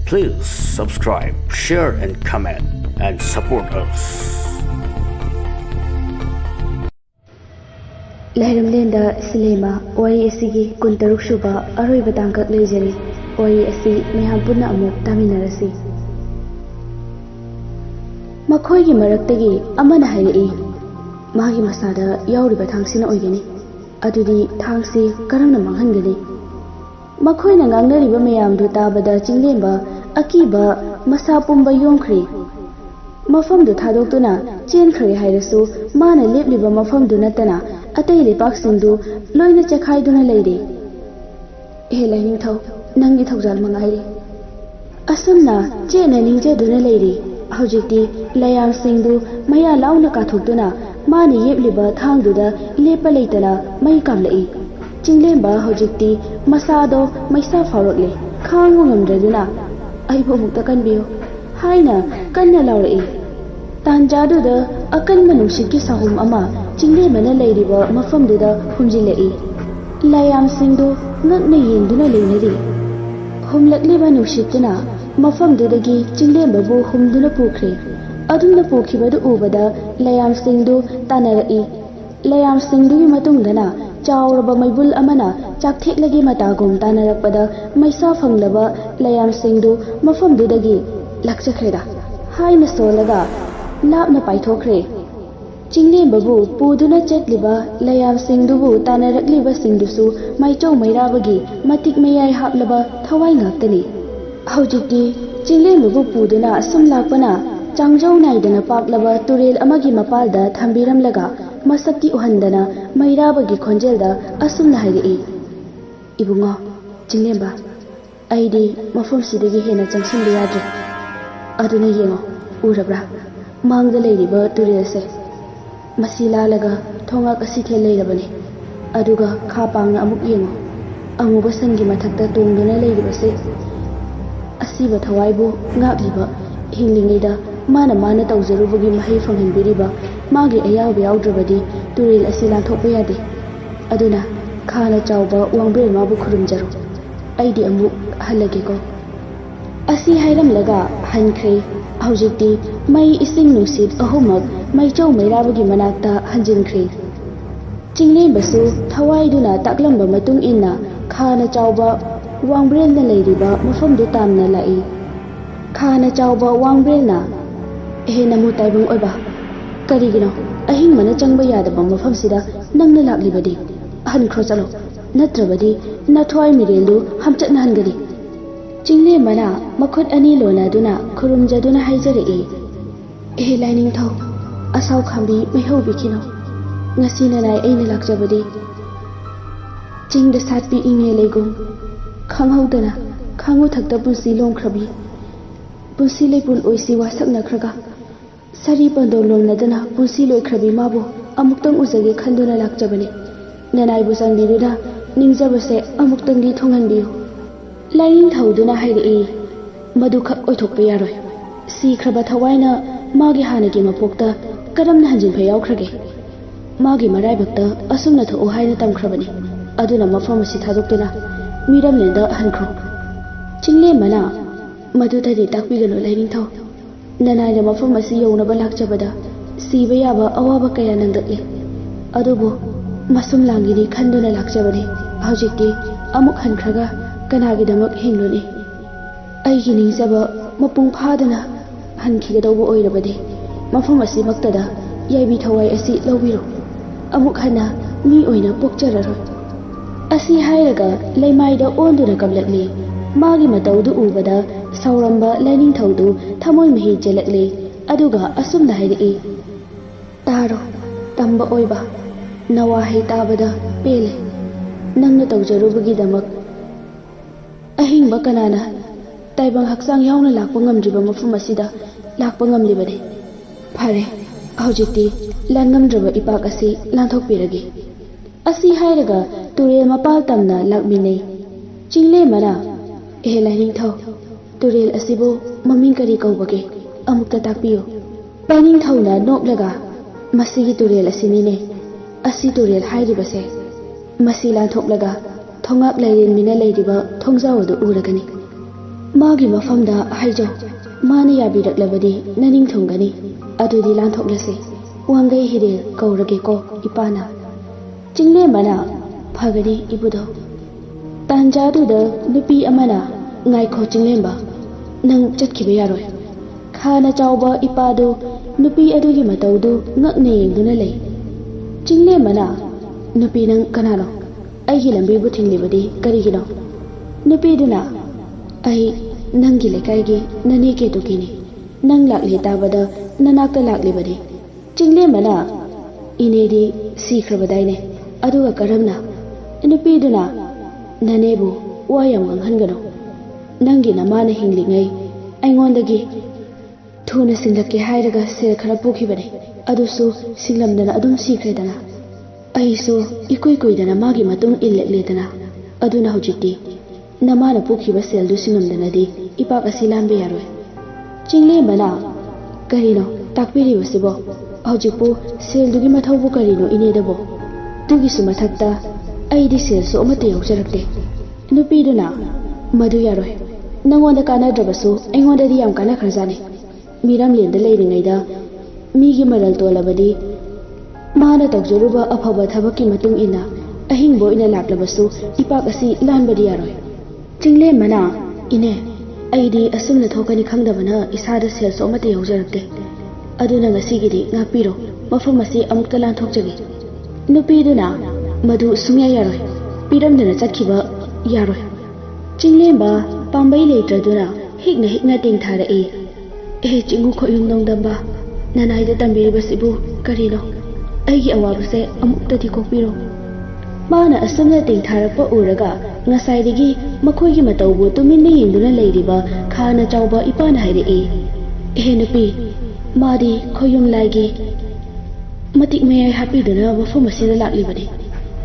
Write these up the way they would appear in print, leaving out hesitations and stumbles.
Please subscribe, share and comment and support us. ꯂꯩꯔꯝꯂꯦꯟꯗ ꯁꯤꯂꯦꯃꯥ ꯋꯥꯔꯤ ꯑꯁꯤꯒꯤ 23 ꯁꯨꯕ ꯑꯔꯣꯏꯕ ꯇꯥꯡꯀꯛ ꯂꯩꯖꯔꯤ. ꯋꯥꯔꯤ ꯑꯁꯤ ꯃꯌꯥꯝ ꯄꯨꯟꯅ ꯑꯃꯨꯛ ꯇꯥꯃꯤꯟꯅꯔꯁꯤ. ꯃꯈꯣꯏꯒꯤ ꯃꯔꯛꯇꯒꯤ ꯑꯃꯅ ꯍꯥꯏꯔꯛꯏ, ꯃꯥꯒꯤ ꯃꯁꯥꯗ ꯌꯥꯎꯔꯤꯕ ꯊꯥꯡꯁꯤꯅ ꯑꯣꯏꯒꯅꯤ. ꯑꯗꯨꯗꯤ ꯊꯥꯡꯁꯤ ꯀꯔꯝꯅ ꯃꯥꯡꯍꯟꯒꯅꯤ? ꯃꯈꯣꯏꯅ ꯉꯥꯡꯅꯔꯤꯕ ꯃꯌꯥꯝꯗꯨ ꯇꯥꯕꯗ ꯆꯤꯡꯂꯦꯝꯕ ꯑꯀꯤꯕ ꯃꯁꯥ ꯄꯨꯝꯕ ꯌꯣꯝꯈ꯭ꯔꯦ. ꯃꯐꯝꯗꯨ ꯊꯥꯗꯣꯛꯇꯨꯅ ꯆꯦꯟꯈ꯭ꯔꯒꯦ ꯍꯥꯏꯔꯁꯨ ꯃꯥꯅ ꯂꯦꯞꯂꯤꯕ ꯃꯐꯝꯗꯨ ꯅꯠꯇꯅ ꯑꯇꯩ ꯂꯩꯄꯥꯛꯁꯤꯡꯗꯨ ꯂꯣꯏꯅ ꯆꯈꯥꯏꯗꯨꯅ ꯂꯩꯔꯦ. ꯑꯦ ꯂꯥꯏꯅꯤꯡꯊꯧ, ꯅꯪꯒꯤ ꯊꯧꯖꯥꯜ ꯃꯉꯥꯏꯔꯦ. ꯑꯁꯨꯝꯅ ꯆꯦꯠꯅ ꯅꯤꯡꯖꯗꯨꯅ ꯂꯩꯔꯤ. ꯍꯧꯖꯤꯛꯇꯤ ꯂꯩꯌꯥꯝꯁꯤꯡꯗꯨ ꯃꯌꯥ ꯂꯥꯎꯅ ꯀꯥꯊꯣꯛꯇꯨꯅ ꯃꯥꯅ ꯌꯦꯞꯂꯤꯕ ꯊꯥꯡꯗꯨꯗ ꯂꯦꯞꯄ ꯂꯩꯇꯅ ꯃꯩ ꯀꯥꯝꯂꯛꯏ. ꯆꯤꯡꯂꯦꯝꯕ ꯍꯧꯖꯤꯛꯇꯤ ꯃꯁꯥꯗꯣ ꯃꯩꯁꯥ ꯐꯥꯎꯔꯛꯂꯦ. ꯈꯥꯡꯕ ꯉꯝꯗ꯭ꯔꯗꯨꯅ ꯑꯩꯕꯨ ꯑꯃꯨꯛꯇ ꯀꯟꯕꯤꯌꯨ ꯍꯥꯏꯅ ꯀꯟꯅ ꯂꯥꯎꯔꯛꯏ. ꯇꯥꯟꯖꯥꯗꯨꯗ ꯑꯀꯟꯕ ꯅꯨꯡꯁꯤꯠꯀꯤ ꯁꯥꯍꯨꯝ ꯑꯃ ꯆꯤꯡꯂꯦꯝꯕꯅ ꯂꯩꯔꯤꯕ ꯃꯐꯝꯗꯨꯗ ꯍꯨꯝꯖꯤꯜꯂꯛꯏ. ꯂꯩꯌꯥꯝꯁꯤꯡꯗꯨ ꯉꯛꯅ ꯌꯦꯡꯗꯨꯅ ꯂꯩꯅꯔꯤ. ꯍꯨꯝꯂꯛꯂꯤꯕ ꯅꯨꯡꯁꯤꯠꯇꯨꯅ ꯃꯐꯝꯗꯨꯗꯒꯤ ꯆꯤꯡꯂꯦꯝꯕꯕꯨ ꯍꯨꯝꯗꯨꯅ ꯄꯨꯈ꯭ꯔꯦ. ꯑꯗꯨꯝꯅ ꯄꯨꯈꯤꯕꯗꯨ ꯎꯕꯗ ꯂꯩꯌꯥꯝꯁꯤꯡꯗꯨ ꯇꯥꯟꯅꯔꯛꯏ. ꯂꯩꯌꯥꯝꯁꯤꯡꯗꯨꯒꯤ ꯃꯇꯨꯡꯗꯅ ꯆꯥꯎꯔꯕ ꯃꯩꯕꯨꯜ ꯑꯃꯅ ꯆꯥꯛꯊꯦꯛꯂꯒꯤ ꯃꯇꯥꯒꯨꯝ ꯇꯥꯟꯅꯔꯛꯄꯗ ꯃꯩꯁꯥ ꯐꯪꯂꯕ ꯂꯩꯌꯥꯝꯁꯤꯡꯗꯨ ꯃꯐꯝꯗꯨꯗꯒꯤ ꯂꯥꯛꯆꯈ꯭ꯔꯦꯗ ꯍꯥꯏꯅ ꯁꯣꯜꯂꯒ ꯂꯥꯞꯅ ꯄꯥꯏꯊꯣꯛꯈ꯭ꯔꯦ. ꯆꯤꯡꯂꯦꯝꯕꯕꯨ ꯄꯨꯗꯨꯅ ꯆꯠꯂꯤꯕ ꯂꯩꯌꯥꯝꯁꯤꯡꯗꯨꯕꯨ ꯇꯥꯟꯅꯔꯛꯂꯤꯕꯁꯤꯡꯗꯨꯁꯨ ꯃꯩꯆꯧ ꯃꯩꯔꯥꯕꯒꯤ ꯃꯇꯤꯛ ꯃꯌꯥꯏ ꯍꯥꯞꯂꯕ ꯊꯋꯥꯏ ꯉꯥꯛꯇꯅꯤ. ꯍꯧꯖꯤꯛꯇꯤ ꯆꯤꯡꯂꯦꯝꯕꯕꯨ ꯄꯨꯗꯨꯅ ꯁꯨꯝ ꯂꯥꯛꯄꯅ ꯆꯥꯡꯖꯧ ナꯏꯗꯅ ꯄꯥꯛꯂꯕ ꯇꯨꯔꯦꯜ ꯑꯃꯒꯤ ꯃꯄꯥꯜꯗ ꯊꯝꯕꯤꯔꯝꯂꯒ ꯃꯁꯛꯇꯤ ꯎꯍꯟꯗꯅ ꯃꯩꯔꯥꯕꯒꯤ ꯈꯣꯟꯖꯦꯜꯗ ꯑꯁꯨꯝꯅ ꯍꯥꯏꯔꯛꯏ, ꯏꯕꯨꯡꯉꯣ ꯆꯤꯡꯂꯦꯝꯕ, ꯑꯩꯗꯤ ꯃꯐꯝꯁꯤꯗꯒꯤ ꯍꯦꯟꯅ ꯆꯪꯁꯤꯟꯕ ꯌꯥꯗ꯭ꯔꯦ. ꯑꯗꯨꯅ ꯌꯦꯡꯉꯣ, ꯎꯔꯕ꯭ꯔꯥ ꯃꯥꯡꯗ ꯂꯩꯔꯤꯕ ꯇꯨꯔꯦꯜꯁꯦ? ꯃꯁꯤ ꯂꯥꯜꯂꯒ ꯊꯣꯡꯉꯥꯛ ꯑꯁꯤꯊꯦꯜ ꯂꯩꯔꯕꯅꯤ. ꯑꯗꯨꯒ ꯈꯥ ꯄꯥꯡꯅ ꯑꯃꯨꯛ ꯌꯦꯡꯉꯣ, ꯑꯃꯨꯕ ꯁꯟꯒꯤ ꯃꯊꯛꯇ ꯇꯣꯡꯗꯨꯅ ꯂꯩꯔꯤꯕꯁꯦ. ꯑꯁꯤꯕ ꯊꯋꯥꯏꯕꯨ ꯉꯥꯛꯂꯤꯕ, ꯍꯤꯡꯂꯤꯉꯩꯗ ꯃꯥꯅ ꯇꯧꯖꯔꯨꯕꯒꯤ ꯃꯍꯩ ꯐꯪꯍꯟꯕꯤꯔꯤꯕ ꯃꯥꯒꯤ ꯑꯌꯥꯎꯕ ꯌꯥꯎꯗ꯭ꯔꯕꯗꯤ ꯇꯨꯔꯦꯜ ꯑꯁꯤ ꯂꯥꯟꯊꯣꯛꯄ ꯌꯥꯗꯦ. ꯑꯗꯨꯅ ꯈꯥꯅ ꯆꯥꯎꯕ ꯋꯥꯡꯕ꯭ꯔꯦꯜ ꯃꯥꯕꯨ ꯈꯨꯔꯨꯝꯖꯔꯣ. ꯑꯩꯗꯤ ꯑꯃꯨꯛ ꯍꯜꯂꯒꯦꯀꯣ. ꯑꯁꯤ ꯍꯥꯏꯔꯝꯂꯒ ꯍꯟꯈ꯭ꯔꯦ. ꯍꯧꯖꯤꯛꯇꯤ ꯃꯩ ꯏꯁꯤꯡ ꯅꯨꯡꯁꯤꯠ ꯑꯍꯨꯝꯃꯛ ꯃꯩꯆꯧ ꯃꯩꯔꯥꯕꯒꯤ ꯃꯅꯥꯛꯇ ꯍꯟꯖꯤꯟꯈ꯭ꯔꯦ. ꯆꯤꯡꯂꯦꯝꯕꯁꯨ ꯊꯋꯥꯏꯗꯨꯅ ꯇꯥꯛꯂꯝꯕ ꯃꯇꯨꯡ ꯏꯟꯅ ꯈꯥꯅ ꯆꯥꯎꯕ ꯋꯥꯡꯕ꯭ꯔꯦꯜꯅ ꯂꯩꯔꯤꯕ ꯃꯐꯝꯗꯨ ꯇꯥꯝꯅ ꯂꯥꯛꯏ. ꯈꯥꯅ ꯆꯥꯎꯕ ꯋꯥꯡꯕ꯭ꯔꯦꯜꯅ, ꯑꯦꯍꯦ ꯅꯃꯨ ꯇꯥꯏꯕꯪ ꯑꯣꯏꯕ, ꯀꯔꯤꯒꯤꯅꯣ ꯑꯍꯤꯡꯕꯅ ꯆꯪꯕ ꯌꯥꯗꯕ ꯃꯐꯝꯁꯤꯗ ꯅꯪꯅ ꯂꯥꯛꯂꯤꯕꯗꯤ? ꯍꯟꯈ꯭ꯔꯣ ꯆꯠꯂꯣ, ꯅꯠꯇ꯭ꯔꯕꯗꯤ ꯅꯊ꯭ꯋꯥꯏ ꯃꯤꯔꯦꯜꯗꯨ ꯍꯝꯆꯠꯅꯍꯟꯒꯅꯤ. ꯆꯤꯡꯂꯦꯝꯕꯅ ꯃꯈꯨꯠ ꯑꯅꯤ ꯂꯣꯟꯅꯗꯨꯅ ꯈꯨꯔꯨꯝꯖꯗꯨꯅ ꯍꯥꯏꯖꯔꯛꯏ, ꯑꯦꯍꯦ ꯂꯥꯏꯅꯤꯡꯊꯧ, ꯑꯁꯥꯎ ꯈꯥꯝꯕꯤ ꯃꯩꯍꯧꯕꯤꯈꯤꯅꯣ. ꯉꯁꯤ ꯅꯅꯥꯏ ꯑꯩꯅ ꯂꯥꯛꯆꯕꯗꯤ ꯆꯤꯡꯗ ꯁꯥꯠꯄꯤ ꯏꯪꯉꯦ ꯂꯩꯒꯨꯝ, ꯈꯪꯍꯧꯗꯅ ꯈꯥꯡꯉꯨꯊꯛꯇ ꯄꯨꯟꯁꯤ ꯂꯣꯝꯈ꯭ꯔꯕꯤ. ꯄꯨꯟꯁꯤ ꯂꯩꯄꯨꯟ ꯑꯣꯏꯁꯤ ꯋꯥꯁꯛꯅꯈ꯭ꯔꯒ ꯁꯔꯤ ꯄꯟꯗꯣ ꯂꯣꯝꯅꯗꯨꯅ ꯄꯨꯟꯁꯤ ꯂꯣꯏꯈ꯭ꯔꯕꯤ ꯃꯥꯕꯨ ꯑꯃꯨꯛꯇꯪ ꯎꯖꯒꯦ ꯈꯟꯗꯨꯅ ꯂꯥꯛꯆꯕꯅꯤ. ꯅꯅꯥꯏꯕꯨ ꯆꯥꯟꯕꯤꯗꯨꯅ ꯅꯤꯡꯖꯕꯁꯦ ꯑꯃꯨꯛꯇꯪꯗꯤ ꯊꯨꯡꯍꯟꯕꯤꯌꯨ. ꯂꯥꯏꯅꯤꯡꯊꯧꯗꯨꯅ ꯍꯥꯏꯔꯛꯏ, ꯃꯗꯨꯈꯛ ꯑꯣꯏꯊꯣꯛꯄ ꯌꯥꯔꯣꯏ. ꯁꯤꯈ꯭ꯔꯕ ꯊꯋꯥꯏꯅ ꯃꯥꯒꯤ ꯍꯥꯟꯅꯒꯤ ꯃꯄꯣꯛꯇ ꯀꯔꯝꯅ ꯍꯟꯖꯤꯟꯕ ꯌꯥꯎꯈ꯭ꯔꯒꯦ? ꯃꯥꯒꯤ ꯃꯔꯥꯏꯕꯛꯇ ꯑꯁꯨꯝꯅ ꯊꯣꯛꯎ ꯍꯥꯏꯅ ꯇꯝꯈ꯭ꯔꯕꯅꯤ. ꯑꯗꯨꯅ ꯃꯐꯝ ꯑꯁꯤ ꯊꯥꯗꯣꯛꯇꯨꯅ ꯃꯤꯔꯝꯂꯦꯟꯗ ꯍꯟꯈ꯭ꯔꯣ. ꯆꯤꯡꯂꯦꯝꯕꯅ, ꯃꯗꯨꯗꯗꯤ ꯇꯥꯛꯄꯤꯒꯅꯨ ꯂꯥꯏꯅꯤꯡꯊꯧ. ꯅꯅꯥꯏꯅ ꯃꯐꯝ ꯑꯁꯤ ꯌꯧꯅꯕ ꯂꯥꯛꯆꯕꯗ ꯁꯤꯕ ꯌꯥꯕ ꯑꯋꯥꯕ ꯀꯌా ꯅꯪꯂꯛꯂꯤ. ꯑꯗꯨꯕꯨ ꯃꯁꯨꯝ ꯂꯥꯡꯒꯤꯅꯤ ꯈꯟꯗꯨꯅ ꯂꯥꯛꯆꯕꯅꯤ. ꯍꯧꯖꯤꯛꯇꯤ ꯑꯃꯨꯛ ꯍꯟꯈ꯭ꯔꯒ ꯀꯅꯥꯒꯤꯗꯃꯛ ꯍꯤꯡꯂꯨꯅꯤ? ꯑꯩꯒꯤ ꯅꯤꯡꯖꯕ ꯃꯄꯨꯡ ꯐꯥꯗꯨꯅ ꯍꯟꯈꯤꯒꯗꯧꯕ ꯑꯣꯏꯔꯕꯗꯤ ꯃꯐꯝ ꯑꯁꯤꯃꯛꯇꯗ ꯌꯥꯏꯕꯤ ꯊꯋꯥꯏ ꯑꯁꯤ ꯂꯧꯕꯤꯔꯣ. ꯑꯃꯨꯛ ꯍꯟꯅ ꯃꯤ ꯑꯣꯏꯅ ꯄꯣꯛꯆꯔꯔꯣꯏ. ꯑꯁꯤ ꯍꯥꯏꯔꯒ ꯂꯩꯃꯥꯏꯗ ꯑꯣꯟꯗꯨꯅ ꯀꯞꯂꯛꯂꯤ. ꯃꯥꯒꯤ ꯃꯇꯧꯗꯨ ꯎꯕꯗ ꯁꯥꯎꯔꯝꯕ ꯂꯥꯏꯅꯤꯡꯊꯧꯗꯨ ꯊꯃꯣꯏ ꯃꯍꯤ ꯆꯦꯜꯂꯛꯂꯤ. ꯑꯗꯨꯒ ꯑꯁꯨꯝꯅ ꯍꯥꯏꯔꯛꯏ, ꯇꯥꯔꯣ ꯇꯝꯕ ꯑꯣꯏꯕ, ꯅꯋꯥꯍꯩ ꯇꯥꯕꯗ ꯄꯦꯜꯂꯦ. ꯅꯪꯅ ꯇꯧꯖꯔꯨꯕꯒꯤꯗꯃꯛ ꯑꯍꯤꯡꯕ ꯀꯅꯥꯅ ꯇꯥꯏꯕꯪ ꯍꯛꯆꯥꯡ ꯌꯥꯎꯅ ꯂꯥꯛꯄ ꯉꯝꯗ꯭ꯔꯤꯕ ꯃꯐꯝ ꯑꯁꯤꯗ ꯂꯥꯛꯄ ꯉꯝꯂꯤꯕꯅꯤ. ꯐꯔꯦ, ꯍꯧꯖꯤꯛꯇꯤ ꯂꯥꯟꯉꯝꯗ꯭ꯔꯕ ꯏꯄꯥꯛ ꯑꯁꯤ ꯂꯥꯟꯊꯣꯛꯄꯤꯔꯒꯦ. ꯑꯁꯤ ꯍꯥꯏꯔꯒ ꯇꯨꯔꯦꯜ ꯃꯄꯥꯜ ꯇꯝꯅ ꯂꯥꯛꯃꯤꯟꯅꯩ. ꯆꯤꯡꯂꯦꯝꯕꯅ, ꯑꯦꯍꯦ ꯂꯥꯏꯅꯤꯡꯊꯧ, ꯇꯨꯔꯦꯜ ꯑꯁꯤꯕꯨ ꯃꯃꯤꯡ ꯀꯔꯤ ꯀꯧꯕꯒꯦ? ꯑꯃꯨꯛꯇ ꯇꯥꯛꯄꯤꯌꯨ. ꯂꯥꯏꯅꯤꯡꯊꯧꯅ ꯅꯣꯛꯂꯒ, ꯃꯁꯤꯒꯤ ꯇꯨꯔꯦꯜ ꯑꯁꯤꯅꯤꯅꯦ. ꯑꯁꯤ ꯇꯨꯔꯦꯜ ꯍꯥꯏꯔꯤꯕꯁꯦ, ꯃꯁꯤ ꯂꯥꯟꯊꯣꯛꯂꯒ ꯊꯣꯡꯉꯥꯛ ꯂꯥꯏꯔꯦꯟꯕꯤꯅ ꯂꯩꯔꯤꯕ ꯊꯣꯡꯖꯥꯎ ꯑꯗꯨ ꯎꯔꯒꯅꯤ. Magi mafamda haijo mana yabidaklabadi naning thongani adudi lanthoknase wangai hire kaurage ko ipana jingle mana phagani ibudo tanjadu da nupi amana ngai kho jinglemba nang chatkhiba yaroi khana chawba ipado nupi adugi mataudu ngakne yengduna lei jingle mana nupi nang kanano aigi lambi bu thinglibadi karigino nupi duna ai nangi lekaigi nani ke tukini nang lakle tabada nanakta laklibadi jingle mana inedi sikrabadaine aduga karamna nupi duna nanebu wayam wanghangano nangi namana hinglingai aingondagi thuna singlake hairaga sel khara pukhibane adusu singlamdana adum sikredana aisu ikoi koidana magi matung illetledana aduna hojiti namana pukhiba sel du singamdanadi ipak asi lambe yaroi jingle mana karino takpiri wasibo hojipu sel dugi mathaubu karino inedabo tugi sumathakta aidi sel so amate yaujarakte nupi duna madu yaroi nangonda kanadrabasu aingodadi yam kana kharjane miram lenda leiringaida migi maral tolabadi mana tawjaruba afaba thabaki matung ina ahingbo ina laklabasu ipak asi lanbadi yaroi jingle mana ine aidi asumna thokani khangdabana isada sel so amate yaujarakte aduna ngasigidi ngapiro mafam asi amukta lan thokjagi nupi duna madu sungya yaroi piramdana chatkhiba yaroi jingle pambai leitraduna hikna tingthara chingu khoyung nongdamba nanaida tambiribasibu karino aigi awabase amuktadi kokpiro mana asumna tingtharapa uraga ngasaidigi makhoigi mataubu tuminne yengduna leiriba khana chawba ipana haire nupi madi khoyung laigi matik mayai hapiduna mafum asida laklibani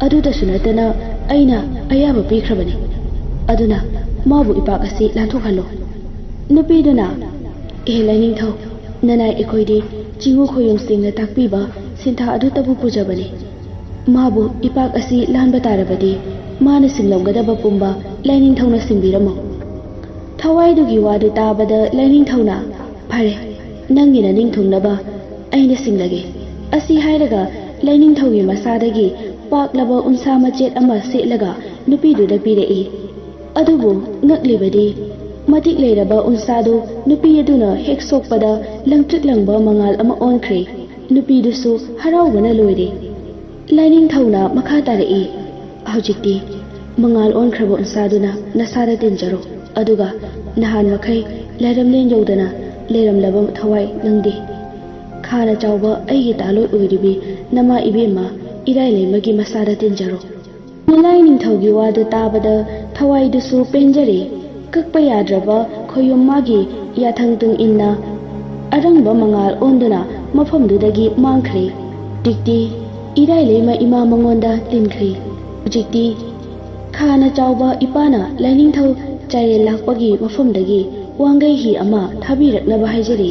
aduda sunatana aina ayaba pikhrabani aduna mabu ipak asi lanthokhallo nupi duna laining thau nanai ekoidi chingu khoyong singna takpiba sintha adu tabu pujabani mabu ipak asi lanba tarabadi mana singlomgadaba pumba laining thauna singbiramo thawai dugi wadu tabada laining thauna phare nangina ning thungnaba aina singlage asi hairaga laining thaugi masadagi paklaba unsa machet ama setlaga nupi du da pirei adubu ngaklibadi matik leiraba unsadu nupi aduna hek sokpada langtrik langba mangal ama onkhre nupi dusu harawbana loire laining thauna makha tarei hojikti mangal onkhrabu unsaduna nasara tinjaro aduga nahan makhai lairamlen yodana leiramlaba thawai nangdi khana chawba aigi taloi oiribi nama ibema irai leimagi masada tinjaro laining thaugi wadu tabada thawai dusu penjare kakpa yadraba khoyom magi yathangtung inna arangba mangal onduna mafamdudagi mangkhre dikti irai lema ima mangonda tinkhre jikti khana chawba ipana laining thau chaire lakpagi mafamdagi wangai hi ama thabiraknaba haijari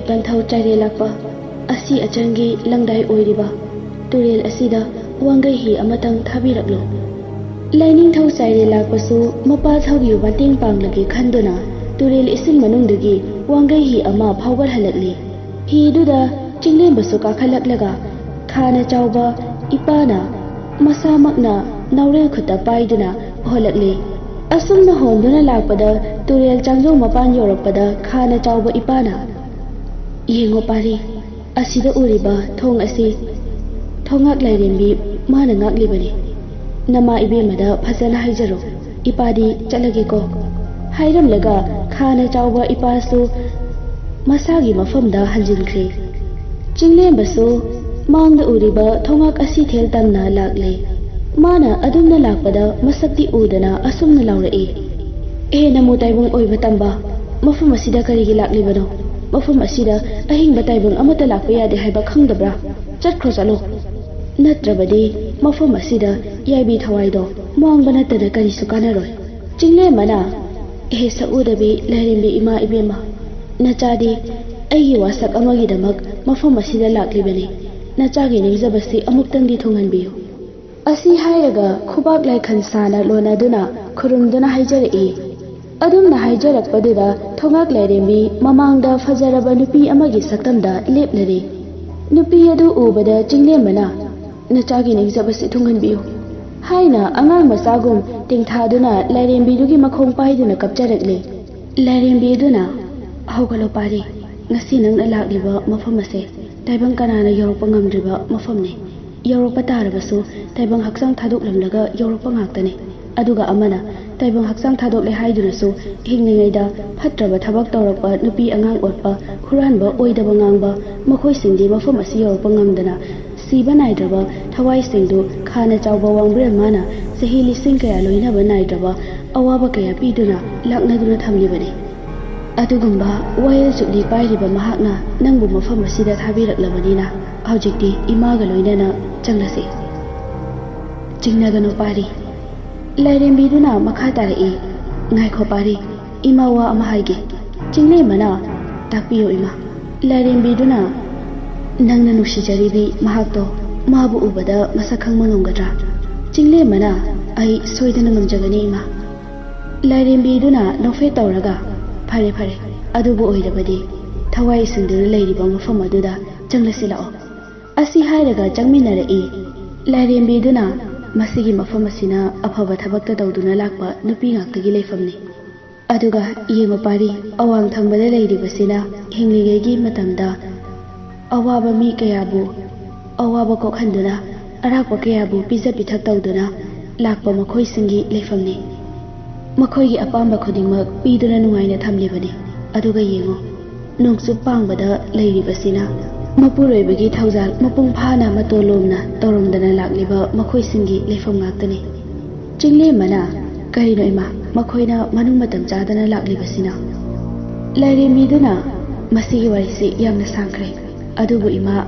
panthau chaire lakpa asi achangi langdai oiriba turel asida wangai hi amatang thabiraklo laining thau chaire lakpasu mapa thaugi wating panglagi khanduna turel isil manungdagi wangai hi ama phawbar halakli hi duda chinglem basu ka khalaklaga khana chawba ipana masamakna naurel khuta paiduna holakli asumna honduna lakpada turel changjo mapan yorakpada khana chawba ipana yengo pari asida uriba thong asi thongak lairembi mana ngaklibani nama ibemada phajana haijaro ipadi chalage ko hairamlaga khana chawba ipasu masagi mafamda hanjinkhre jinglem basu mangda uriba thongak asi thel tamna lakle mana adumna lakpada masakti udana asumna laurei namu taibung oiba tamba mafum asida karigi laklibano mafum asida ahingba taibung amata lakpa yade haiba khangdabra chatkro chalo natrabadi mafum asida yaibi thawaido mangba natana kari sukanaroi jingle mana saudabi lairimbi ima ibema nachadi aigi wasak amagi damak mafum asida laklibani nachagi ningzabasi amuktangdi thonganbiyo asi hairaga khubak lai khansana lona duna khurumduna haijarei ꯑꯗꯨꯝꯅ ꯍꯥꯏꯖꯔꯛꯄꯗꯨꯗ ꯊꯣꯉꯥꯛ ꯂꯥꯏꯔꯦꯝꯕꯤ ꯃꯃꯥꯡꯗ ꯐꯖꯔꯕ ꯅꯨꯄꯤ ꯑꯃꯒꯤ ꯁꯛꯇꯝꯗ ꯂꯦꯞꯂꯔꯦ꯫ ꯅꯨꯄꯤ ꯑꯗꯨ ꯎꯕꯗ ꯆꯤꯡꯂꯦꯝꯕꯅ "ꯅꯆꯥꯒꯤ ꯅꯤꯡꯖꯕꯁꯤ ꯊꯨꯡꯍꯟꯕꯤꯌꯨ" ꯍꯥꯏꯅ ꯑꯉꯥꯡ ꯃꯆꯥꯒꯨꯝ ꯇꯦꯡꯊꯥꯗꯨꯅ ꯂꯥꯏꯔꯦꯝꯕꯤꯗꯨꯒꯤ ꯃꯈꯣꯡ ꯄꯥꯏꯗꯨꯅ ꯀꯞꯆꯔꯛꯂꯦ꯫ ꯂꯥꯏꯔꯦꯝꯕꯤ ꯑꯗꯨꯅ "ꯍꯧꯒꯠꯂꯣ ꯄꯥꯔꯤ, ꯉꯁꯤ ꯅꯪꯅ ꯂꯥꯛꯂꯤꯕ ꯃꯐꯝ ꯑꯁꯦ ꯇꯥꯏꯕꯪ ꯀꯅꯥꯅ ꯌꯧꯔꯛꯄ ꯉꯝꯗ꯭ꯔꯤꯕ ꯃꯐꯝꯅꯤ꯫ ꯌꯧꯔꯛꯄ ꯇꯥꯔꯕꯁꯨ ꯇꯥꯏꯕꯪ ꯍꯛꯆꯥꯡ ꯊꯥꯗꯣꯛꯂꯝꯂꯒ ꯌꯧꯔꯛꯄ ꯉꯥꯛꯇꯅꯤ꯫ ꯑꯗꯨꯒ ꯑꯃꯅ ꯇꯥꯏꯕꯪ ꯍꯛꯆꯥꯡ ꯊꯥꯗꯣꯛꯂꯦ ꯍꯥꯏꯗꯨꯅꯁꯨ ꯍꯤꯡꯂꯤꯉꯩꯗ ꯐꯠꯇ꯭ꯔꯕ ꯊꯕꯛ ꯇꯧꯔꯛꯄ, ꯅꯨꯄꯤ ꯑꯉꯥꯡ ꯑꯣꯠꯄ, ꯍꯨꯔꯥꯟꯕ, ꯑꯣꯏꯗꯕ ꯉꯥꯡꯕ, ꯃꯈꯣꯏꯁꯤꯡꯗꯤ ꯃꯐꯝ ꯑꯁꯤ ꯌꯧꯔꯛꯄ ꯉꯝꯗꯅ ꯁꯤꯕ ꯅꯥꯏꯗ꯭ꯔꯕ ꯊꯋꯥꯏꯁꯤꯡꯗꯨ ꯈꯥꯅ ꯆꯥꯎꯕ ꯋꯥꯡꯕ꯭ꯔꯦꯜ ꯃꯥꯅ ꯆꯍꯤ ꯂꯤꯁꯤꯡ ꯀꯌꯥ ꯂꯣꯏꯅꯕ ꯅꯥꯏꯗ꯭ꯔꯕ ꯑꯋꯥꯕ ꯀꯌꯥ ꯄꯤꯗꯨꯅ ꯂꯥꯛꯅꯗꯨꯅ ꯊꯝꯂꯤꯕꯅꯤ꯫ ꯑꯗꯨꯒꯨꯝꯕ ꯋꯥꯌꯦꯜ ꯆꯨꯞꯂꯤ ꯄꯥꯏꯔꯤꯕ ꯃꯍꯥꯛꯅ ꯅꯪꯕꯨ ꯃꯐꯝ ꯑꯁꯤꯗ ꯊꯥꯕꯤꯔꯛꯂꯕꯅꯤꯅ ꯍꯧꯖꯤꯛꯇꯤ ꯏꯃꯥꯒ ꯂꯣꯏꯅꯅ ꯆꯪꯂꯁꯤ꯫ ꯆꯤꯡꯅꯒꯅꯨ ꯄꯥꯔꯤ꯫ ꯂꯥꯏꯔꯦꯝꯕꯤꯗꯨꯅ ꯃꯈꯥ ꯇꯥꯔꯛꯏ, ꯉꯥꯏꯈꯣ ꯄꯥꯔꯤ, ꯏꯃꯥ ꯋꯥ ꯑꯃ ꯍꯥꯏꯒꯦ꯫ ꯆꯤꯡꯂꯦꯝꯕꯅ "ꯇꯥꯛꯄꯤꯌꯨ ꯏꯃꯥ"꯫ ꯂꯥꯏꯔꯦꯝꯕꯤꯗꯨꯅ "ꯅꯪꯅ ꯅꯨꯡꯁꯤꯖꯔꯤꯕꯤ ꯃꯍꯥꯛꯇꯣ ꯃꯥꯕꯨ ꯎꯕꯗ ꯃꯁꯛ ꯈꯪꯕ ꯉꯝꯒꯗ꯭ꯔꯥ?" ꯆꯤꯡꯂꯦꯝꯕꯅ "ꯑꯩ ꯁꯣꯏꯗꯅ ꯉꯝꯖꯒꯅꯤ ꯏꯃꯥ"꯫ ꯂꯥꯏꯔꯦꯝꯕꯤꯗꯨꯅ ꯅꯣꯛꯐꯦꯠ ꯇꯧꯔꯒ "ꯐꯔꯦ ꯐꯔꯦ, ꯑꯗꯨꯕꯨ ꯑꯣꯏꯔꯕꯗꯤ ꯊꯋꯥꯏꯁꯤꯡꯗꯨꯅ ꯂꯩꯔꯤꯕ ꯃꯐꯝ ꯑꯗꯨꯗ ꯆꯪꯂꯁꯤ ꯂꯥꯛꯑꯣ"꯫ ꯑꯁꯤ ꯍꯥꯏꯔꯒ ꯆꯪꯃꯤꯟꯅꯔꯛꯏ꯫ ꯂꯥꯏꯔꯦꯝꯕꯤꯗꯨꯅ "ꯃꯁꯤꯒꯤ ꯃꯐꯝ ꯑꯁꯤꯅ ꯑꯐꯕ ꯊꯕꯛꯇ ꯇꯧꯗꯨꯅ ꯂꯥꯛꯄ ꯅꯨꯄꯤ ꯉꯥꯛꯇꯒꯤ ꯂꯩꯐꯝꯅꯤ꯫ ꯑꯗꯨꯒ ꯌꯦꯡꯉꯨ ꯄꯥꯔꯤ, ꯑꯋꯥꯡ ꯊꯪꯕꯗ ꯂꯩꯔꯤꯕꯁꯤꯅ ꯍꯤꯡꯂꯤꯉꯩꯒꯤ ꯃꯇꯝꯗ ꯑꯋꯥꯕ ꯃꯤ ꯀꯌꯥꯕꯨ ꯑꯋꯥꯕ ꯀꯣꯛꯍꯟꯗꯨꯅ, ꯑꯔꯥꯛꯄ ꯀꯌꯥꯕꯨ ꯄꯤꯖ ꯄꯤꯊꯛ ꯇꯧꯗꯨꯅ ꯂꯥꯛꯄ ꯃꯈꯣꯏꯁꯤꯡꯒꯤ ꯂꯩꯐꯝꯅꯤ꯫ ꯃꯈꯣꯏꯒꯤ ꯑꯄꯥꯝꯕ ꯈꯨꯗꯤꯡꯃꯛ ꯄꯤꯗꯨꯅ ꯅꯨꯡꯉꯥꯏꯅ ꯊꯝꯂꯤꯕꯅꯤ꯫ ꯑꯗꯨꯒ ꯌꯦꯡꯉꯨ, ꯅꯣꯡꯆꯨꯞ ꯄꯥꯡꯕꯗ ꯂꯩꯔꯤꯕꯁꯤꯅ ꯃꯄꯨꯔꯣꯏꯕꯒꯤ ꯊꯧꯖꯥꯜ ꯃꯄꯨꯡ ꯐꯥꯅ ꯃꯇꯣꯟꯂꯣꯝꯅ ꯇꯧꯔꯝꯗꯅ ꯂꯥꯛꯂꯤꯕ ꯃꯈꯣꯏꯁꯤꯡꯒꯤ ꯂꯩꯐꯝ ꯉꯥꯛꯇꯅꯤ꯫ ꯆꯤꯡꯂꯦꯝꯕꯅ "ꯀꯔꯤꯅꯣ ꯏꯃꯥ, ꯃꯈꯣꯏꯅ ꯃꯅꯨꯡ ꯃꯇꯝ ꯆꯥꯗꯅ ꯂꯥꯛꯂꯤꯕꯁꯤꯅ"꯫ ꯂꯥꯏꯔꯦꯝꯕꯤꯗꯨꯅ "ꯃꯁꯤꯒꯤ ꯋꯥꯔꯤꯁꯤ ꯌꯥꯝꯅ ꯁꯥꯡꯈ꯭ꯔꯦ, ꯑꯗꯨꯕꯨ ꯏꯃꯥ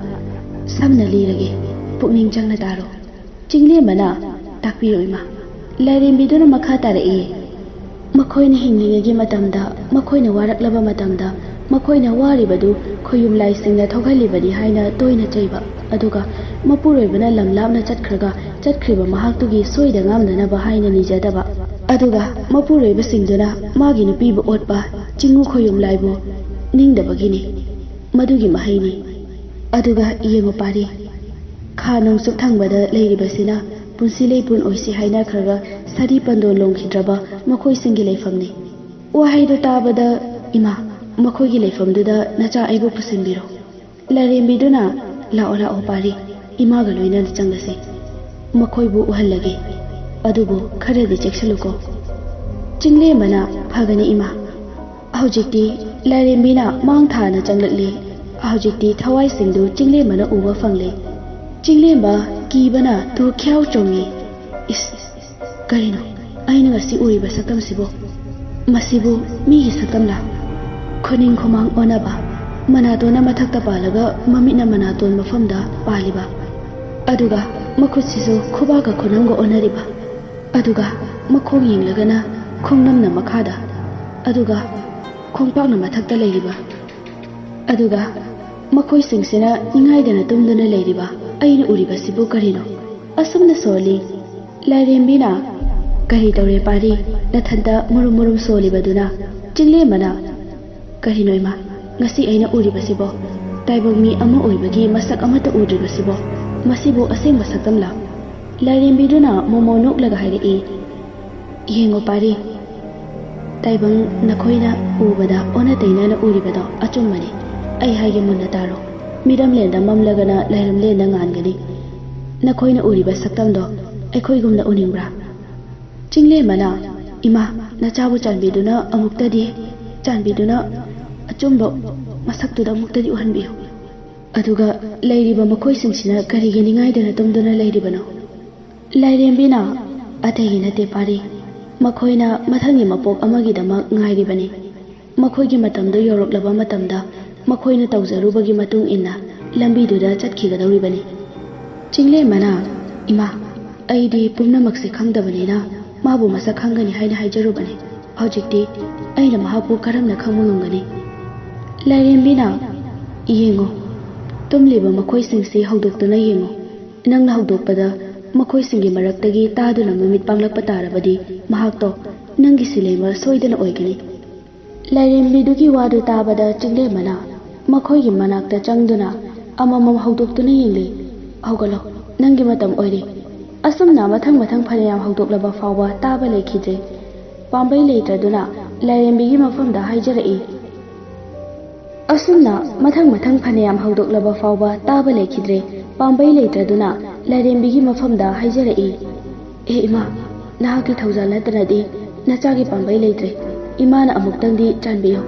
ꯁꯝꯅ ꯂꯤꯔꯒꯦ, ꯄꯨꯛꯅꯤꯡ ꯆꯪꯅ ꯇꯥꯔꯣ"꯫ ꯆꯤꯡꯂꯦꯝꯕꯅ "ꯇꯥꯛꯄꯤꯌꯨ ꯏꯃꯥ"꯫ ꯂꯥꯏꯔꯦꯝꯕꯤꯗꯨꯅ ꯃꯈꯥ ꯇꯥꯔꯛꯏ꯫ "ꯃꯈꯣꯏꯅ ꯍꯤꯡꯂꯤꯉꯩꯒꯤ ꯃꯇꯝꯗ, ꯃꯈꯣꯏꯅ ꯋꯥꯔꯛꯂꯕ ꯃꯇꯝꯗ, ꯃꯈꯣꯏꯅ ꯋꯥꯔꯤꯕꯗꯨ ꯈꯣꯌꯨꯝ ꯂꯥꯏꯁꯤꯡꯅ ꯊꯣꯛꯍꯜꯂꯤꯕꯅꯤ ꯍꯥꯏꯅ ꯇꯣꯏꯅ ꯆꯩꯕ, ꯑꯗꯨꯒ ꯃꯄꯨꯔꯣꯏꯕꯅ ꯂꯝ ꯂꯥꯞꯅ ꯆꯠꯈ꯭ꯔꯤꯕ ꯃꯍꯥꯛꯇꯨꯒꯤ ꯁꯣꯏꯗ ꯉꯥꯝꯅꯅꯕ ꯍꯥꯏꯅ ꯅꯤꯖꯗꯕ, ꯑꯗꯨꯒ ꯃꯄꯨꯔꯣꯏꯕꯁꯤꯡꯗꯨꯅ ꯃꯥꯒꯤ ꯅꯨꯄꯤꯕꯨ ꯑꯣꯠꯄ ꯆꯤꯡꯉꯨ ꯈꯣꯌꯨꯝ ꯂꯥꯏꯕꯨ ꯅꯤꯡꯗꯕꯒꯤꯅꯤ, ꯃꯗꯨꯒꯤ ꯃꯍꯩꯅꯤ꯫ ꯑꯗꯨꯒ ꯌꯦꯡꯉꯨ ꯄꯥꯔꯤ, ꯈꯥ ꯅꯣꯡꯆꯨꯞ ꯊꯪꯕꯗ ꯂꯩꯔꯤꯕꯁꯤꯅ ꯄꯨꯟꯁꯤ ꯂꯩꯄꯨꯟ ꯑꯣꯏꯁꯤ ꯍꯥꯏꯅꯈ꯭ꯔꯒ ꯁꯥꯔꯤ ꯄꯟꯗꯣꯟ ꯂꯣꯡꯈꯤꯗ꯭ꯔꯕ ꯃꯈꯣꯏꯁꯤꯡꯒꯤ ꯂꯩꯐꯝꯅꯤ꯫ ꯋꯥꯍꯩꯗꯨ ꯇꯥꯕꯗ ꯏꯃꯥ, ꯃꯈꯣꯏꯒꯤ ꯂꯩꯐꯝꯗꯨꯗ ꯅꯆꯥ ꯑꯩꯕꯨ ꯄꯨꯁꯤꯟꯕꯤꯔꯣ"꯫ ꯂꯥꯏꯔꯦꯝꯕꯤꯗꯨꯅ "ꯂꯥꯛꯑꯣ ꯂꯥꯛꯑꯣ ꯄꯥꯔꯤ, ꯏꯃꯥꯒ ꯂꯣꯏꯅꯅ ꯆꯪꯂꯁꯤ꯫ ꯃꯈꯣꯏꯕꯨ ꯎꯍꯜꯂꯒꯦ, ꯑꯗꯨꯕꯨ ꯈꯔꯗꯤ ꯆꯦꯛꯁꯤꯜꯂꯨꯀꯣ"꯫ ꯆꯤꯡꯂꯦꯝꯕꯅ "ꯐꯒꯅꯤ ꯏꯃꯥ"꯫ ꯍꯧꯖꯤꯛꯇꯤ ꯂꯥꯏꯔꯦꯝꯕꯤꯅ ꯃꯥꯡ ꯊꯥꯅ ꯆꯪꯂꯛꯂꯤ꯫ ꯍꯧꯖꯤꯛꯇꯤ ꯊꯋꯥꯏꯁꯤꯡꯗꯨ ꯆꯤꯡꯂꯦꯝꯕꯅ ꯎꯕ ꯐꯪꯂꯦ꯫ ꯆꯤꯡꯂꯦꯝꯕ ꯀꯤꯕꯅ ꯇꯨ ꯈ꯭ꯌꯥꯎ ꯆꯣꯡꯉꯤ꯫ "ꯏꯁ, ꯀꯔꯤꯅꯣ ꯑꯩꯅ ꯉꯁꯤ ꯎꯔꯤꯕ ꯁꯛꯇꯝꯁꯤꯕꯨ? ꯃꯁꯤꯕꯨ ꯃꯤꯒꯤ ꯁꯛꯇꯝꯂꯥ? ꯈꯨꯅꯤꯡ ꯈꯨꯃꯥꯡ ꯑꯣꯟꯅꯕ, ꯃꯅꯥꯇꯣꯟꯅ ꯃꯊꯛꯇ ꯄꯥꯜꯂꯒ ꯃꯃꯤꯠꯅ ꯃꯅꯥꯇꯣꯟ ꯃꯐꯝꯗ ꯄꯥꯜꯂꯤꯕ, ꯑꯗꯨꯒ ꯃꯈꯨꯠꯁꯤꯁꯨ ꯈꯨꯕꯥꯛꯀ ꯈꯨꯅꯝꯒ ꯑꯣꯟꯅꯔꯤꯕ, ꯑꯗꯨꯒ ꯃꯈꯣꯡ ꯌꯦꯡꯂꯒꯅ ꯈꯣꯡꯅꯝꯅ ꯃꯈꯥꯗ, ꯑꯗꯨꯒ ꯈꯣꯡꯄꯥꯛꯅ ꯃꯊꯛꯇ ꯂꯩꯔꯤꯕ, ꯑꯗꯨꯒ ꯃꯈꯣꯏꯁꯤꯡꯁꯤꯅ ꯅꯤꯡꯉꯥꯏꯗꯅ ꯇꯨꯝꯗꯨꯅ ꯂꯩꯔꯤꯕ ꯑꯩꯅ ꯎꯔꯤꯕꯁꯤꯕꯨ ꯀꯔꯤꯅꯣ?" ꯑꯁꯨꯝꯅ ꯁꯣꯜꯂꯤ꯫ ꯂꯥꯏꯔꯦꯝꯕꯤꯅ "ꯀꯔꯤ ꯇꯧꯔꯦ ꯄꯥꯔꯤ, ꯅꯊꯟꯇ ꯃꯨꯔꯨꯝ ꯃꯨꯔꯨꯝ ꯁꯣꯜꯂꯤꯕꯗꯨꯅ"꯫ ꯆꯤꯡꯂꯦꯝꯕꯅ "ꯀꯔꯤꯅꯣ ꯏꯃꯥ, ꯉꯁꯤ ꯑꯩꯅ ꯎꯔꯤꯕꯁꯤꯕꯣ? ꯇꯥꯏꯕꯪ ꯃꯤ ꯑꯃ ꯑꯣꯏꯕꯒꯤ ꯃꯁꯛ ꯑꯃꯠꯇ ꯎꯗ꯭ꯔꯤꯕꯁꯤꯕꯣ? ꯃꯁꯤꯕꯨ ꯑꯁꯦꯡꯕ ꯁꯛꯇꯝꯂꯥ?" ꯂꯥꯏꯔꯦꯝꯕꯤꯗꯨꯅ ꯃꯣꯃꯣ ꯅꯣꯛꯂꯒ ꯍꯥꯏꯔꯛꯏ, "ꯌꯦꯡꯉꯨ ꯄꯥꯔꯤ, ꯇꯥꯏꯕꯪ ꯅꯈꯣꯏꯅ ꯎꯕꯗ ꯑꯣꯟꯅ ꯇꯩꯅꯅ ꯎꯔꯤꯕꯗꯣ ꯑꯆꯨꯝꯕꯅꯤ꯫ ꯑꯩ ꯍꯥꯏꯒꯦ ꯃꯨꯟꯅ ꯇꯥꯔꯣ, ꯃꯤꯔꯝꯂꯦꯟꯗ ꯃꯝꯂꯒꯅ ꯂꯥꯏꯔꯝꯂꯦꯟꯗ ꯉꯥꯟꯒꯅꯤ꯫ ꯅꯈꯣꯏꯅ ꯎꯔꯤꯕ ꯁꯛꯇꯝꯗꯣ ꯑꯩꯈꯣꯏꯒꯨꯝꯅ ꯎꯅꯤꯡꯕ꯭ꯔꯥ?" ꯆꯤꯡꯂꯦꯝꯕꯅ "ꯏꯃꯥ, ꯅꯆꯥꯕꯨ ꯆꯥꯟꯕꯤꯗꯨꯅ ꯑꯆꯨꯝꯕ ꯃꯁꯛꯇꯨꯗ ꯑꯃꯨꯛꯇꯗꯤ ꯎꯍꯟꯕꯤꯌꯨ꯫ ꯑꯗꯨꯒ ꯂꯩꯔꯤꯕ ꯃꯈꯣꯏꯁꯤꯡꯁꯤꯅ ꯀꯔꯤꯒꯤ ꯅꯤꯡꯉꯥꯏꯗꯅ ꯇꯨꯝꯗꯨꯅ ꯂꯩꯔꯤꯕꯅꯣ?" ꯂꯥꯏꯔꯦꯝꯕꯤꯅ "ꯑꯇꯩꯒꯤ ꯅꯠꯇꯦ ꯄꯥꯔꯤ, ꯃꯈꯣꯏꯅ ꯃꯊꯪꯒꯤ ꯃꯄꯣꯛ ꯑꯃꯒꯤꯗꯃꯛ ꯉꯥꯏꯔꯤꯕꯅꯤ꯫ ꯃꯈꯣꯏꯒꯤ ꯃꯇꯝꯗꯨ ꯌꯧꯔꯛꯂꯕ ꯃꯇꯝꯗ ꯃꯈꯣꯏꯅ ꯇꯧꯖꯔꯨꯕꯒꯤ ꯃꯇꯨꯡ ꯏꯟꯅ ꯂꯝꯕꯤꯗꯨꯗ ꯆꯠꯈꯤꯒꯗꯧꯔꯤꯕꯅꯤ꯫ ꯆꯤꯡꯂꯦꯝꯕꯅ "ꯏꯃꯥ, ꯑꯩꯗꯤ ꯄꯨꯝꯅꯃꯛꯁꯦ ꯈꯪꯗꯕꯅꯤꯅ ꯃꯥꯕꯨ ꯃꯁꯛ ꯈꯪꯒꯅꯤ ꯍꯥꯏꯅ ꯍꯥꯏꯖꯔꯨꯕꯅꯤ꯫ ꯍꯧꯖꯤꯛꯇꯤ ꯑꯩꯅ ꯃꯍꯥꯛꯄꯨ ꯀꯔꯝꯅ ꯈꯪꯕ ꯉꯝꯒꯅꯤ?" ꯂꯥꯏꯔꯦꯝꯕꯤꯅ "ꯌꯦꯡꯉꯨ, ꯇꯨꯝꯂꯤꯕ ꯃꯈꯣꯏꯁꯤꯡꯁꯤ ꯍꯧꯗꯣꯛꯇꯨꯅ ꯌꯦꯡꯉꯨ꯫ ꯅꯪꯅ ꯍꯧꯗꯣꯛꯄꯗ ꯃꯈꯣꯏꯁꯤꯡꯒꯤ ꯃꯔꯛꯇꯒꯤ ꯇꯥꯗꯨꯅ ꯃꯃꯤꯠ ꯄꯥꯡꯂꯛꯄ ꯇꯥꯔꯕꯗꯤ ꯃꯍꯥꯛꯇꯣ ꯅꯪꯒꯤ ꯁꯤꯂꯩꯃ ꯁꯣꯏꯗꯅ ꯑꯣꯏꯒꯅꯤ꯫ ꯂꯥꯏꯔꯦꯝꯕꯤꯗꯨꯒꯤ ꯋꯥꯗꯨ ꯇꯥꯕꯗ ꯆꯤꯡꯂꯦꯝꯕꯅ ꯃꯈꯣꯏꯒꯤ ꯃꯅꯥꯛꯇ ꯆꯪꯗꯨꯅ ꯑꯃꯃꯝ ꯍꯧꯗꯣꯛꯇꯨꯅ ꯌꯦꯡꯂꯤ꯫ ꯍꯧꯒꯠꯂꯣ, ꯅꯪꯒꯤ ꯃꯇꯝ ꯑꯣꯏꯔꯦ꯫ ꯑꯁꯨꯝꯅ ꯃꯊꯪ ꯐꯅꯌꯥꯝ ꯍꯧꯗꯣꯛꯂꯕ ꯐꯥꯎꯕ ꯇꯥꯕ ꯂꯩꯈꯤꯗ꯭ꯔꯦ꯫ ꯄꯥꯝꯕꯩ ꯂꯩꯇ꯭ꯔꯗꯨꯅ ꯂꯥꯏꯔꯦꯝꯕꯤꯒꯤ ꯃꯐꯝꯗ ꯍꯥꯏꯖꯔꯛꯏ꯫ ꯑꯁꯨꯝꯅ ꯃꯊꯪ ꯐꯅꯌꯥꯝ ꯍꯧꯗꯣꯛꯂꯕ ꯐꯥꯎꯕ ꯇꯥꯕ ꯂꯩꯈꯤꯗ꯭ꯔꯦ꯫ ꯄꯥꯝꯕꯩ ꯂꯩꯇ꯭ꯔꯗꯨꯅ ꯂꯥꯏꯔꯦꯝꯕꯤꯒꯤ ꯃꯐꯝꯗ ꯍꯥꯏꯖꯔꯛꯏ꯫ ꯑꯦ ꯏꯃꯥ, ꯅꯍꯥꯛꯀꯤ ꯊꯧꯖꯥꯜ ꯅꯠꯇꯅꯗꯤ ꯅꯆꯥꯒꯤ ꯄꯥꯝꯕꯩ ꯂꯩꯇ꯭ꯔꯦ꯫ ꯏꯃꯥꯅ ꯑꯃꯨꯛꯇꯪꯗꯤ ꯆꯥꯟꯕꯤꯌꯨ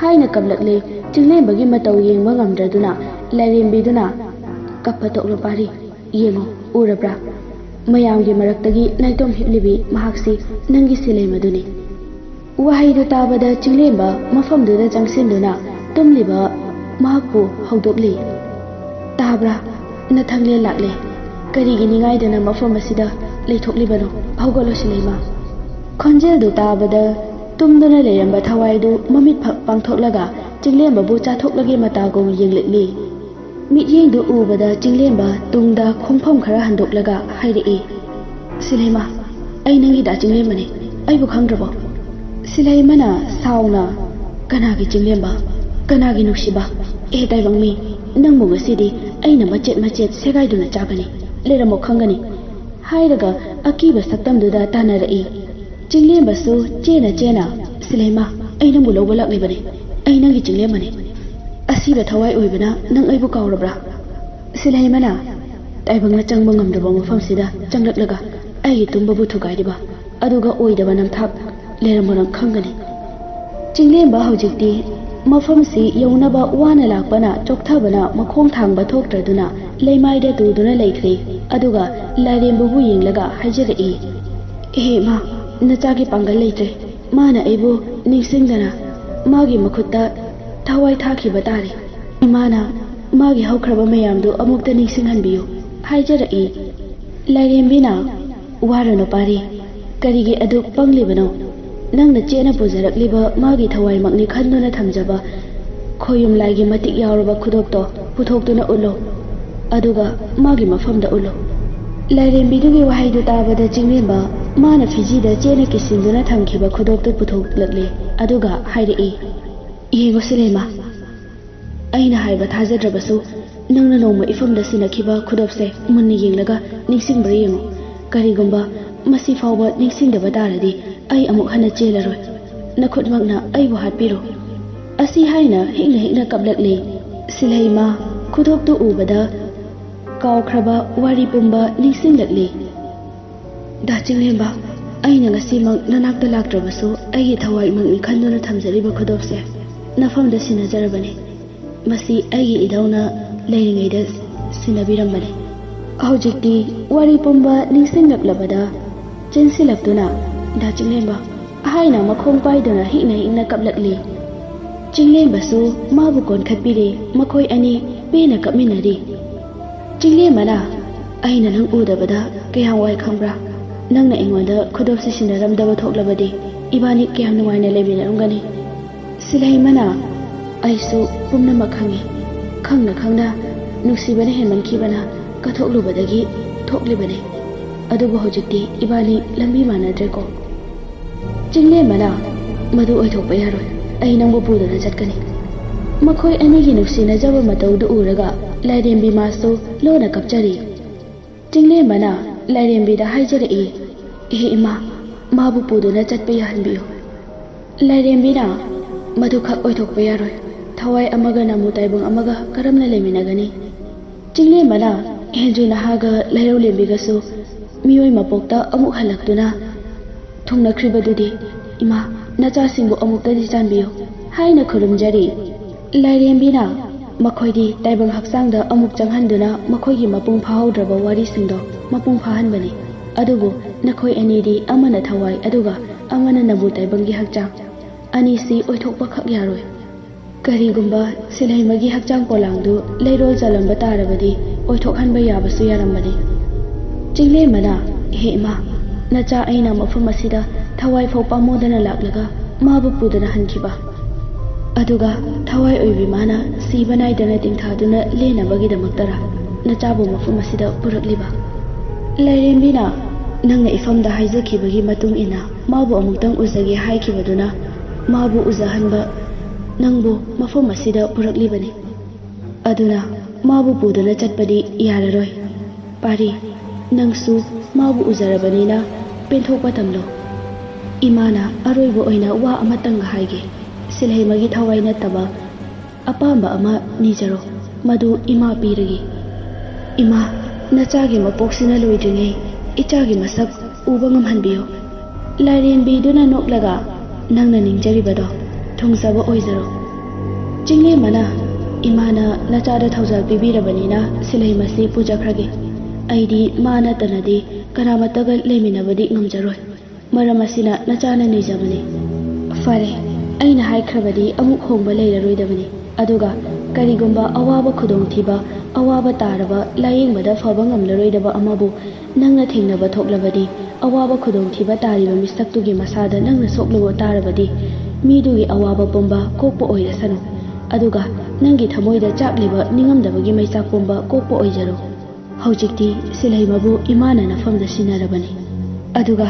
ꯍꯥꯏꯅ ꯀꯞꯂꯛꯂꯦ꯫ ꯆꯤꯡꯂꯦꯝꯕꯒꯤ ꯃꯇꯧ ꯌꯦꯡꯕ ꯉꯝꯗ꯭ꯔꯗꯨꯅ ꯂꯥꯏꯔꯦꯝꯕꯤꯗꯨꯅ ꯀꯞꯄ ꯇꯣꯛꯂ ꯄꯥꯔꯤ꯫ ꯌꯦꯡꯉꯣ, ꯎꯔꯕ꯭ꯔꯥ? ꯃꯌꯥꯝꯒꯤ ꯃꯔꯛꯇꯒꯤ ꯅꯥꯏꯇꯣꯝ ꯍꯤꯞꯂꯤꯕꯤ ꯃꯍꯥꯛꯁꯤ ꯅꯪꯒꯤ ꯁꯤꯂꯩꯃꯗꯨꯅꯤ꯫ ꯋꯥꯍꯩꯗꯨ ꯇꯥꯕꯗ ꯆꯤꯡꯂꯦꯝꯕ ꯃꯐꯝꯗꯨꯗ ꯆꯪꯁꯤꯟꯗꯨꯅ ꯇꯨꯝꯂꯤꯕ ꯃꯍꯥꯛꯄꯨ ꯍꯧꯗꯣꯛꯂꯤ꯫ ꯇꯥꯕ꯭ꯔꯥ? ꯅꯊꯪꯂꯦꯟ ꯂꯥꯛꯂꯦ꯫ ꯀꯔꯤꯒꯤ ꯅꯤꯡꯉꯥꯏꯗꯅ ꯃꯐꯝ ꯑꯁꯤꯗ ꯂꯩꯊꯣꯛꯂꯤꯕꯅꯣ? ꯍꯧꯒꯠꯂꯣ ꯁꯤꯂꯩꯃ꯫ ꯈꯣꯟꯖꯦꯜꯗꯨ ꯇꯥꯕꯗ ꯇꯨꯝꯗꯨꯅ ꯂꯩꯔꯝꯕ ꯊꯋꯥꯏꯗꯨ ꯃꯃꯤꯠ ꯄꯥꯡꯊꯣꯛꯂꯒ ꯆꯤꯡꯂꯦꯝꯕꯕꯨ ꯆꯥꯊꯣꯛꯂꯒꯦ ꯃꯇꯥꯒꯨꯝ ꯌꯦꯡꯂꯛꯂꯤ꯫ ꯃꯤꯠꯌꯦꯡꯗꯨ ꯎꯕꯗ ꯆꯤꯡꯂꯦꯝꯕ ꯇꯨꯡꯗ ꯈꯣꯡꯐꯝ ꯈꯔ ꯍꯟꯗꯣꯛꯂꯒ ꯍꯥꯏꯔꯛꯏ꯫ ꯁꯤꯂꯩꯃ, ꯑꯩ ꯅꯪꯒꯤ ꯗꯥ ꯆꯤꯡꯂꯦꯝꯕꯅꯤ꯫ ꯑꯩꯕꯨ ꯈꯪꯗ꯭ꯔꯕꯣ? ꯁꯤꯂꯩꯃꯅ ꯁꯥꯎꯅ, ꯀꯅꯥꯒꯤ ꯆꯤꯡꯂꯦꯝꯕ? ꯀꯅꯥꯒꯤ ꯅꯨꯡꯁꯤꯕ? ꯑꯦ ꯇꯥꯏꯕꯪꯃꯤ, ꯅꯪꯕꯨ ꯉꯁꯤꯗꯤ ꯑꯩꯅ ꯃꯆꯦꯠ ꯁꯦꯒꯥꯏꯗꯨꯅ ꯆꯥꯒꯅꯤ꯫ ꯂꯩꯔꯝꯃꯣ ꯈꯪꯒꯅꯤ ꯍꯥꯏꯔꯒ ꯑꯀꯤꯕ ꯁꯛꯇꯝꯗꯨꯗ ꯇꯥꯟꯅꯔꯛꯏ꯫ ꯆꯤꯡꯂꯦꯝꯕꯁꯨ ꯆꯦꯅ ꯁꯤꯂꯩꯃ, ꯑꯩ ꯅꯪꯕꯨ ꯂꯧꯕ ꯂꯥꯛꯂꯤꯕꯅꯤ꯫ ꯑꯩ ꯅꯪꯒꯤ ꯆꯤꯡꯂꯦꯝꯕꯅꯤ꯫ ꯑꯁꯤꯕ ꯊꯋꯥꯏ ꯑꯣꯏꯕꯅ ꯅꯪ ꯑꯩꯕꯨ ꯀꯥꯎꯔꯕ꯭ꯔꯥ? ꯁꯤꯂꯩꯃꯅ ꯇꯥꯏꯕꯪꯅ ꯆꯪꯕ ꯉꯝꯗ꯭ꯔꯕ ꯃꯐꯝꯁꯤꯗ ꯆꯪꯂꯛꯂꯒ ꯑꯩꯒꯤ ꯇꯨꯝꯕꯕꯨ ꯊꯨꯒꯥꯏꯔꯤꯕ ꯑꯗꯨꯒ ꯑꯣꯏꯗꯕ ꯅꯝꯊꯥꯛ, ꯂꯩꯔꯝꯃꯣ ꯅꯪ ꯈꯪꯒꯅꯤ꯫ ꯆꯤꯡꯂꯦꯝꯕ ꯍꯧꯖꯤꯛꯇꯤ ꯃꯐꯝꯁꯤ ꯌꯧꯅꯕ ꯋꯥꯅ ꯂꯥꯛꯄꯅ ꯆꯣꯛꯊꯕꯅ ꯃꯈꯣꯡ ꯊꯥꯡꯕ ꯊꯣꯛꯇ꯭ꯔꯗꯨꯅ ꯂꯩꯃꯥꯏꯗ ꯇꯨꯗꯨꯅ ꯂꯩꯈ꯭ꯔꯦ꯫ ꯑꯗꯨꯒ ꯂꯥꯏꯔꯦꯝꯕꯕꯨ ꯌꯦꯡꯂꯒ ꯍꯥꯏꯖꯔꯛꯏ꯫ ꯑꯦꯍꯦ ꯃꯥ, ꯅꯆꯥꯒꯤ ꯄꯥꯡꯒꯜ ꯂꯩꯇ꯭ꯔꯦ꯫ ꯃꯥꯅ ꯑꯩꯕꯨ ꯅꯤꯡꯁꯤꯡꯗꯅ ꯃꯥꯒꯤ ꯃꯈꯨꯠꯇ ꯊꯋꯥꯏ ꯊꯥꯈꯤꯕ ꯇꯥꯔꯦ꯫ ꯏꯃꯥꯅ ꯃꯥꯒꯤ ꯍꯧꯈ꯭ꯔꯕ ꯃꯌꯥꯝꯗꯨ ꯑꯃꯨꯛꯇ ꯅꯤꯡꯁꯤꯡꯍꯟꯕꯤꯌꯨ ꯍꯥꯏꯖꯔꯛꯏ꯫ ꯂꯥꯏꯔꯦꯝꯕꯤꯅ ꯋꯥꯔꯨꯅꯨ ꯄꯥꯔꯤ, ꯀꯔꯤꯒꯤ ꯑꯗꯨꯛ ꯄꯪꯂꯤꯕꯅꯣ? ꯅꯪꯅ ꯆꯦꯅ ꯄꯨꯖꯔꯛꯂꯤꯕ ꯃꯥꯒꯤ ꯊꯋꯥꯏꯃꯛꯅꯤ ꯈꯟꯗꯨꯅ ꯊꯝꯖꯕ ꯈꯣꯌꯨꯝ ꯂꯥꯏꯒꯤ ꯃꯇꯤꯛ ꯌꯥꯎꯔꯕ ꯈꯨꯗꯣꯞꯇꯣ ꯄꯨꯊꯣꯛꯇꯨꯅ ꯎꯠꯂꯣ, ꯑꯗꯨꯒ ꯃꯥꯒꯤ ꯃꯐꯝꯗ ꯎꯠꯂꯣ꯫ ꯂꯥꯏꯔꯦꯝꯕꯤꯗꯨꯒꯤ ꯋꯥꯍꯩꯗꯨ ꯇꯥꯕꯗ ꯆꯤꯡꯂꯦꯝꯕ ꯃꯥꯅ ꯐꯤꯖꯤꯗ ꯆꯦꯅ ꯀꯤꯁꯤꯟꯗꯨꯅ ꯊꯝꯈꯤꯕ ꯈꯨꯗꯣꯞꯇꯨ ꯄꯨꯊꯣꯛꯂꯛꯂꯦ꯫ ꯑꯗꯨꯒ ꯍꯥꯏꯔꯛꯏ꯫ ꯌꯦꯡꯉꯣ ꯁꯤꯂꯩꯃ, ꯑꯩꯅ ꯍꯥꯏꯕ ꯊꯥꯖꯗ꯭ꯔꯕꯁꯨ ꯅꯪꯅ ꯅꯣꯡꯃ ꯏꯐꯝꯗ ꯁꯤꯟꯅꯈꯤꯕ ꯈꯨꯗꯣꯞꯁꯦ ꯃꯨꯟꯅ ꯌꯦꯡꯂꯒ ꯅꯤꯡꯁꯤꯡꯕ꯭ꯔꯥ ꯌꯦꯡꯉꯨ꯫ ꯀꯔꯤꯒꯨꯝꯕ ꯃꯁꯤ ꯐꯥꯎꯕ ꯅꯤꯡꯁꯤꯡꯗꯕ ꯇꯥꯔꯗꯤ ꯑꯩ ꯑꯃꯨꯛ ꯍꯟꯅ ꯆꯦꯜꯂꯔꯣꯏ꯫ ꯅꯈꯨꯠꯃꯛꯅ ꯑꯩꯕꯨ ꯍꯥꯠꯄꯤꯔꯣ꯫ ꯑꯁꯤ ꯍꯥꯏꯅ ꯍꯤꯛꯅ ꯀꯞꯂꯛꯂꯤ꯫ ꯁꯤꯂꯩꯃ ꯈꯨꯗꯣꯞꯇꯨ ꯎꯕꯗ ꯀꯥꯎꯈ꯭ꯔꯕ ꯋꯥꯔꯤ ꯄꯨꯝꯕ ꯅꯤꯡꯁꯤꯡꯂꯛꯂꯤ꯫ ꯗꯥ ꯆꯤꯡꯂꯦꯝꯕ, ꯑꯩꯅ ꯉꯁꯤꯃꯛ ꯅꯅꯥꯛꯇ ꯂꯥꯛꯇ꯭ꯔꯕꯁꯨ ꯑꯩꯒꯤ ꯊꯋꯥꯏꯃꯛꯅꯤ ꯈꯟꯗꯨꯅ ꯊꯝꯖꯔꯤꯕ ꯈꯨꯗꯣꯞꯁꯦ ꯅꯐꯝꯗ ꯁꯤꯟꯅꯖꯔꯕꯅꯤ꯫ ꯃꯁꯤ ꯑꯩꯒꯤ ꯏꯙꯧꯅ ꯂꯩꯔꯤꯉꯩꯗ ꯁꯤꯟꯅꯕꯤꯔꯝꯕꯅꯤ꯫ ꯍꯧꯖꯤꯛꯇꯤ ꯋꯥꯔꯤ ꯄꯨꯝꯕ ꯅꯤꯡꯁꯤꯡꯂꯛꯂꯕꯗ ꯆꯦꯟꯁꯤꯜꯂꯛꯇꯨꯅ ꯗꯥ ꯆꯤꯡꯂꯦꯝꯕ ꯍꯥꯏꯅ ꯃꯈꯣꯡ ꯄꯥꯏꯗꯨꯅ ꯍꯤꯛꯅ ꯀꯞꯂꯛꯂꯤ꯫ ꯆꯤꯡꯂꯦꯝꯕꯁꯨ ꯃꯥꯕꯨ ꯀꯣꯟꯈꯠꯄꯤꯔꯦ꯫ ꯃꯈꯣꯏ ꯑꯅꯤ ꯄꯦꯟꯅ ꯀꯞꯃꯤꯟꯅꯔꯤ꯫ ꯆꯤꯡꯂꯦꯝꯕꯅ ꯑꯩꯅ ꯅꯪ ꯎꯗꯕꯗ ꯀꯌꯥꯝ ꯋꯥꯏ ꯈꯪꯕ꯭ꯔꯥ? ꯅꯪꯅ ꯑꯩꯉꯣꯟꯗ ꯈꯨꯗꯣꯞꯁꯤ ꯁꯤꯟꯅꯔꯝꯗꯕ ꯊꯣꯛꯂꯕꯗꯤ ꯏꯕꯥꯅꯤ ꯀꯌꯥꯝ ꯅꯨꯡꯉꯥꯏꯅ ꯂꯩꯃꯤꯟꯅꯔꯝꯒꯅꯤ꯫ ꯁꯤꯂꯩꯃꯅ ꯑꯩꯁꯨ ꯄꯨꯝꯅꯃꯛ ꯈꯪꯉꯤ꯫ ꯈꯪꯅ ꯅꯨꯡꯁꯤꯕꯅ ꯍꯦꯟꯃꯟꯈꯤꯕꯅ ꯀꯠꯊꯣꯛꯂꯨꯕꯗꯒꯤ ꯊꯣꯛꯂꯤꯕꯅꯤ꯫ ꯑꯗꯨꯕꯨ ꯍꯧꯖꯤꯛꯇꯤ ꯏꯕꯥꯅꯤ ꯂꯝꯕꯤ ꯃꯥꯟꯅꯗ꯭ꯔꯦꯀꯣ꯫ ꯆꯤꯡꯂꯦꯝꯕꯅ ꯃꯗꯨ ꯑꯣꯏꯊꯣꯛꯄ ꯌꯥꯔꯣꯏ꯫ ꯑꯩ ꯅꯪꯕꯨ ꯄꯨꯗꯨꯅ ꯆꯠꯀꯅꯤ꯫ ꯃꯈꯣꯏ ꯑꯅꯤꯒꯤ ꯅꯨꯡꯁꯤꯅꯖꯕ ꯃꯇꯧꯗꯨ ꯎꯔꯒ ꯂꯥꯏꯔꯦꯝꯕꯤ ꯃꯥꯁꯨ ꯂꯣꯟꯅ ꯀꯞꯆꯔꯤ꯫ ꯆꯤꯡꯂꯦꯝꯕꯅ ꯂꯥꯏꯔꯦꯝꯕꯤꯗ ꯍꯥꯏꯖꯔꯛꯏ꯫ ꯑꯦꯍꯦ ꯏꯃꯥ, ꯃꯥꯕꯨ ꯄꯨꯗꯨꯅ ꯆꯠꯄ ꯌꯥꯍꯟꯕꯤꯌꯨ꯫ ꯂꯥꯏꯔꯦꯝꯕꯤꯅ ꯃꯗꯨꯈꯛ ꯑꯣꯏꯊꯣꯛꯄ ꯌꯥꯔꯣꯏ꯫ ꯊꯋꯥꯏ ꯑꯃꯒ ꯅꯃꯨ ꯇꯥꯏꯕꯪ ꯑꯃꯒ ꯀꯔꯝꯅ ꯂꯩꯃꯤꯟꯅꯒꯅꯤ? ꯆꯤꯡꯂꯦꯝꯕꯅ ꯍꯦꯟꯖꯨ ꯅꯍꯥꯒ ꯂꯩꯔꯧꯂꯦꯝꯕꯤꯒꯁꯨ ꯃꯤꯑꯣꯏ ꯃꯄꯣꯛꯇ ꯑꯃꯨꯛ ꯍꯜꯂꯛꯇꯨꯅ ꯊꯨꯡꯅꯈ꯭ꯔꯤꯕꯗꯨꯗꯤ ꯏꯃꯥ, ꯅꯆꯥꯁꯤꯡꯕꯨ ꯑꯃꯨꯛꯇꯗꯤ ꯆꯥꯟꯕꯤꯌꯨ ꯍꯥꯏꯅ ꯈꯨꯔꯨꯝꯖꯔꯤ꯫ ꯂꯥꯏꯔꯦꯝꯕꯤꯅ ꯃꯈꯣꯏꯗꯤ ꯇꯥꯏꯕꯪ ꯍꯛꯆꯥꯡꯗ ꯑꯃꯨꯛ ꯆꯪꯍꯟꯗꯨꯅ ꯃꯈꯣꯏꯒꯤ ꯃꯄꯨꯡ ꯐꯥꯍꯧꯗ꯭ꯔꯕ ꯋꯥꯔꯤꯁꯤꯡꯗꯣ ꯃꯄꯨꯡ ꯐꯥꯍꯟꯕꯅꯤ꯫ ꯑꯗꯨꯕꯨ ꯅꯈꯣꯏ ꯑꯅꯤꯗꯤ ꯑꯃꯅ ꯊꯋꯥꯏ ꯑꯗꯨꯒ ꯑꯃꯅ ꯅꯕꯨ ꯇꯥꯏꯕꯪꯒꯤ ꯍꯛꯆꯥꯡ, ꯑꯅꯤꯁꯤ ꯑꯣꯏꯊꯣꯛꯄꯈꯛ ꯌꯥꯔꯣꯏ꯫ ꯀꯔꯤꯒꯨꯝꯕ ꯁꯤꯂꯩꯃꯒꯤ ꯍꯛꯆꯥꯡ ꯄꯣꯂꯥꯡꯗꯨ ꯂꯩꯔꯣꯜ ꯆꯜꯂꯝꯕ ꯇꯥꯔꯕꯗꯤ ꯑꯣꯏꯊꯣꯛꯍꯟꯕ ꯌꯥꯕꯁꯨ ꯌꯥꯔꯝꯕꯅꯤ꯫ ꯆꯤꯡꯂꯦꯝꯕꯅ ꯏꯍꯦ ꯏꯃꯥ, ꯅꯆꯥ ꯑꯩꯅ ꯃꯐꯝ ꯑꯁꯤꯗ ꯊꯋꯥꯏ ꯐꯥꯎ ꯄꯥꯝꯃꯨꯗꯅ ꯂꯥꯛꯂꯒ ꯃꯥꯕꯨ ꯄꯨꯗꯨꯅ ꯍꯟꯈꯤꯕ, ꯑꯗꯨꯒ ꯊꯋꯥꯏ ꯑꯣꯏꯕꯤ ꯃꯥꯅ ꯁꯤꯕ ꯅꯥꯏꯗꯅ ꯇꯤꯡꯊꯥꯗꯨꯅ ꯂꯦꯟꯅꯕꯒꯤꯗꯃꯛꯇꯔꯥ ꯅꯆꯥꯕꯨ ꯃꯐꯝ ꯑꯁꯤꯗ ꯄꯨꯔꯛꯂꯤꯕ? ꯂꯥꯏꯔꯦꯝꯕꯤꯅ ꯅꯪꯅ ꯏꯐꯝꯗ ꯍꯥꯏꯖꯈꯤꯕꯒꯤ ꯃꯇꯨꯡ ꯏꯟꯅ mabu amuktang uzage haikibaduna mabu uzahanba nangbu mafam asida puraklibani aduna mabu puduna chatpadi yararoi pari nangsu mabu uzarabanina penthokpa tamlo imana aroibo oina wa amatang haige silhaimagi thawai nataba apamba ama nijaro madu ima piragi ima nachagi mapoksina loidringai ichagi masak uba ngamhanbiyo lairenbiduna noklaga nangna ningjaribado thungsaba oizaro chingle mana imana nachada thaujal pibirabanina silhaimasi pujakrage aidi mana tanadi karamataga leiminabadi ngamjaroi maramasina nachana nijabani fare aina haikrabadi amuk hongba leiraroidabani aduga karigumba awaba khudong thiba awaba taraba layingbada faba ngamlaroidaba amabu nangna thingnaba thoklabadi awaba khudong thiba tariba misaktugi masada nangna soklubo tarabadi midugi awaba pomba kokpo oirasanu aduga nangi thamoida chapliba ningamdabagi maisa pomba kokpo oijaro haujikti silhaimabu imana nafamda sinarabani aduga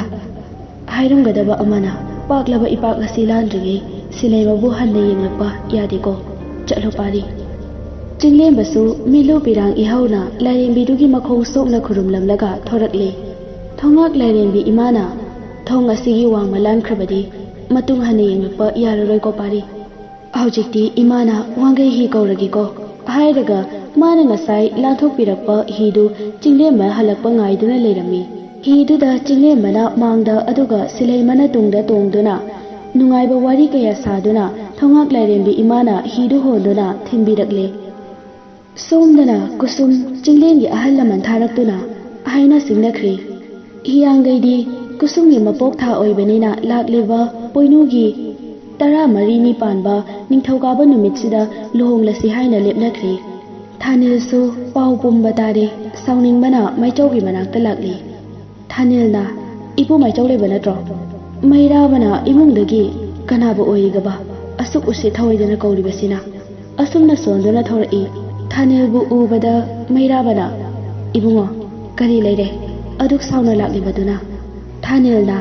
hairamgadaba amana paklaba ipak asi landrige silhaimabu hanna yenglakpa yadeko chalo pari chinglembasu milu pirang ihauna lairembidugi makhong sokna khurumlamlaga thorakle thongak lairembi imana thong asigi wangma lankrabadi matung hanna yenglakpa yararoi ko pari haujikti imana wangai hi kauragi ko hairaga mana ngasai lathok pirakpa hidu chinglemba halakpa ngaiduna leirami hiduda chinglembana mangda aduga silaimana tungda tongduna nungaiba wari kaya saduna thongak lairembi imana hidu honduna thimbirakle somdana kusum chinglengi ahallaman tharakduna ahaina singnakhri hiyangaidi kusumgi mapok tha oibanina lakleba poinugi tara marini panba ningthokaba numitsida lohonglasi haina lepnakhri thanilsu pau pumba tare sauningbana maichaugi manakta lakli thanilna ipu maichau leba natro mairabana imungdagi kanaba oigaba asuk usi thawaidana kauribasina asumna sonduna thorai thanilbu ubada mairabana ibungo kari leire aduk sauna laklibaduna thanilna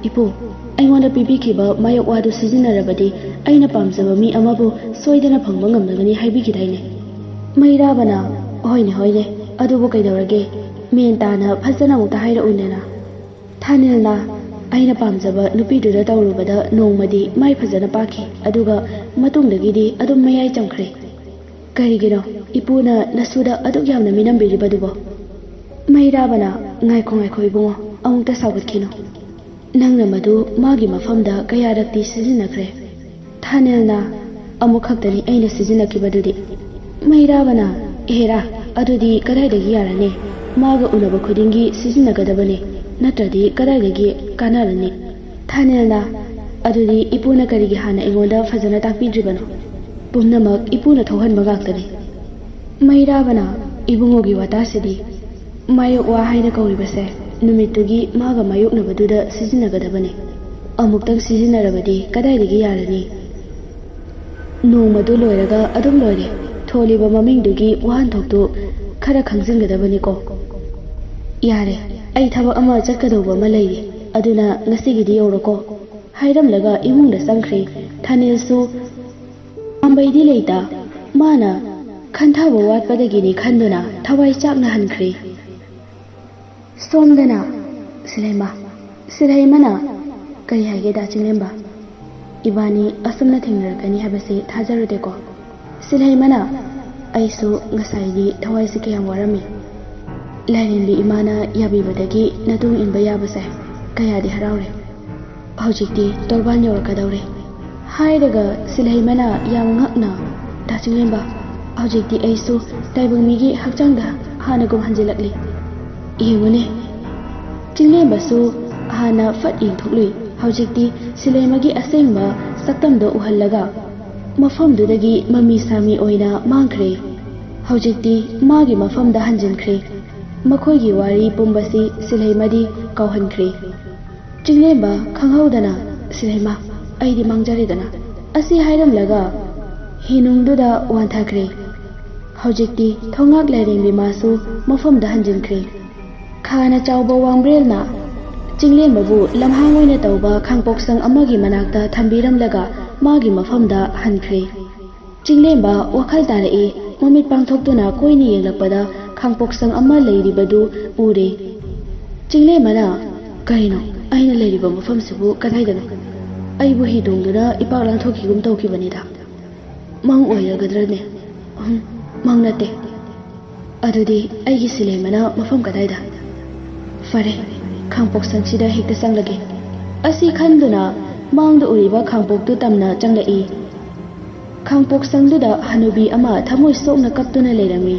ipu aingona pibikhiba mayok wadu sizinarabadi aina pamjaba mi amabu soidana phangba ngamnagani haibigidhaine mairabana hoine adubu kaidorage mentana phajana mukta haira unena thanilna aina pamjaba nupiduda tawrubada nongmadi mai phajana pakhi aduga matungdagidi adum mayai chamkhre karigino ipuna nasuda aduk yamna minambiribadubo mairabana ngaikho ibungo amukta sagatkhino nangna madu magi mafamda kayarakti sizinakre thanilna amuk khaktani aina sizinakibadudi mairabana ehera adudi kadaidagi yarane maga unaba khudingi sizinnagadabane natradi kadaidagi kanarane thanilna adudi ipuna karigi hana ingonda fajana takpidribano pumnamak ipuna thohanba gaktani mairabana ibungogi watasidi mayok wa haina kauribase numitugi maga mayoknabaduda sizinnagadabane amuktang sizinarabadi kadaidagi yarani nongmadu loiraga adum loire tholiba mamingdugi wahanthoktu khara khangsingadabani ko yare ai thabak ama chakkadoba ma leiri aduna ngasigidi yoroko hairamlaga imungda sangkhre thanilsu ambaidi leita mana khanthaba watpadagini khanduna thawai chakna hankhre somdana silaimana kari hage da chinglemba ibani asumna thengnarakani habase thajarudeko silaimana aisu ngasaidi thawai sike yam warami lairenbi imana yabibadagi natung inba yabase kayadi haraure haujikti torban yorakadaure hairaga silaimana yam ngakna dachinglemba haujikti aisu taibungmigi hakchangda hanagum hanjilakli yengune chinglembasu hana fat yengthuklui haujikti silaimagi asengba saktamdo uhallaga mafamdudagi mami sami oina mangkhre haujikti magi mafamda hanjinkhre makhoigi wari pumbasi silaimadi kauhankhre chinglemba khanghaudana silaima aidi mangjaridana asi hairamlaga hinungduda wanthakre haujikti thongak lairembi masu mafamda hanjinkhre khana chawba wangbrelna ꯆꯤꯡꯂꯦꯝꯕꯕꯨ ꯂꯝꯍꯥꯡ ꯑꯣꯏꯅ ꯇꯧꯕ ꯈꯥꯡꯄꯣꯛꯁꯪ ꯑꯃꯒꯤ ꯃꯅꯥꯛꯇ ꯊꯝꯕꯤꯔꯝꯂꯒ ꯃꯥꯒꯤ ꯃꯐꯝꯗ ꯍꯟꯈ꯭ꯔꯦ꯫ ꯆꯤꯡꯂꯦꯝꯕ ꯋꯥꯈꯜ ꯇꯥꯔꯛꯏ꯫ ꯃꯃꯤꯠ ꯄꯥꯡꯊꯣꯛꯇꯨꯅ ꯀꯣꯏꯅ ꯌꯦꯡꯂꯛꯄꯗ ꯈꯥꯡꯄꯣꯛꯁꯪ ꯑꯃ ꯂꯩꯔꯤꯕꯗꯨ ꯎꯔꯦ꯫ ꯆꯤꯡꯂꯦꯝꯕꯅ "ꯀꯔꯤꯅꯣ? ꯑꯩꯅ ꯂꯩꯔꯤꯕ ꯃꯐꯝꯁꯤꯕꯨ ꯀꯗꯥꯏꯗꯅꯣ? ꯑꯩꯕꯨ ꯍꯤ ꯇꯣꯡꯗꯨꯅ ꯏꯄꯥꯛ ꯂꯥꯟꯊꯣꯛꯈꯤꯒꯨꯝ ꯇꯧꯈꯤꯕꯅꯤꯗ꯫ ꯃꯪ ꯑꯣꯏꯔꯒꯗ꯭ꯔꯅꯦ? ꯃꯪ ꯅꯠꯇꯦ꯫ ꯑꯗꯨꯗꯤ ꯑꯩꯒꯤ ꯁꯤꯂꯩꯃꯅ ꯃꯐꯝ ꯀꯗꯥꯏꯗ? ꯐꯔꯦ, ꯈꯥꯡꯄꯣꯛꯁꯪꯁꯤꯗ ꯍꯦꯛꯇ ꯆꯪꯂꯒꯦ"꯫ ꯑꯁꯤ ꯈꯟꯗꯨꯅ ꯃꯥꯡꯗ ꯎꯔꯤꯕ ꯈꯥꯡꯄꯣꯛꯇꯨ ꯇꯝꯅ ꯆꯪꯂꯛꯏ꯫ ꯈꯥꯡꯄꯣꯛꯁꯪꯗꯨꯗ ꯍꯅꯨꯕꯤ ꯑꯃ ꯊꯃꯣꯏ ꯁꯣꯛꯅ ꯀꯞꯇꯨꯅ ꯂꯩꯔꯝꯃꯤ꯫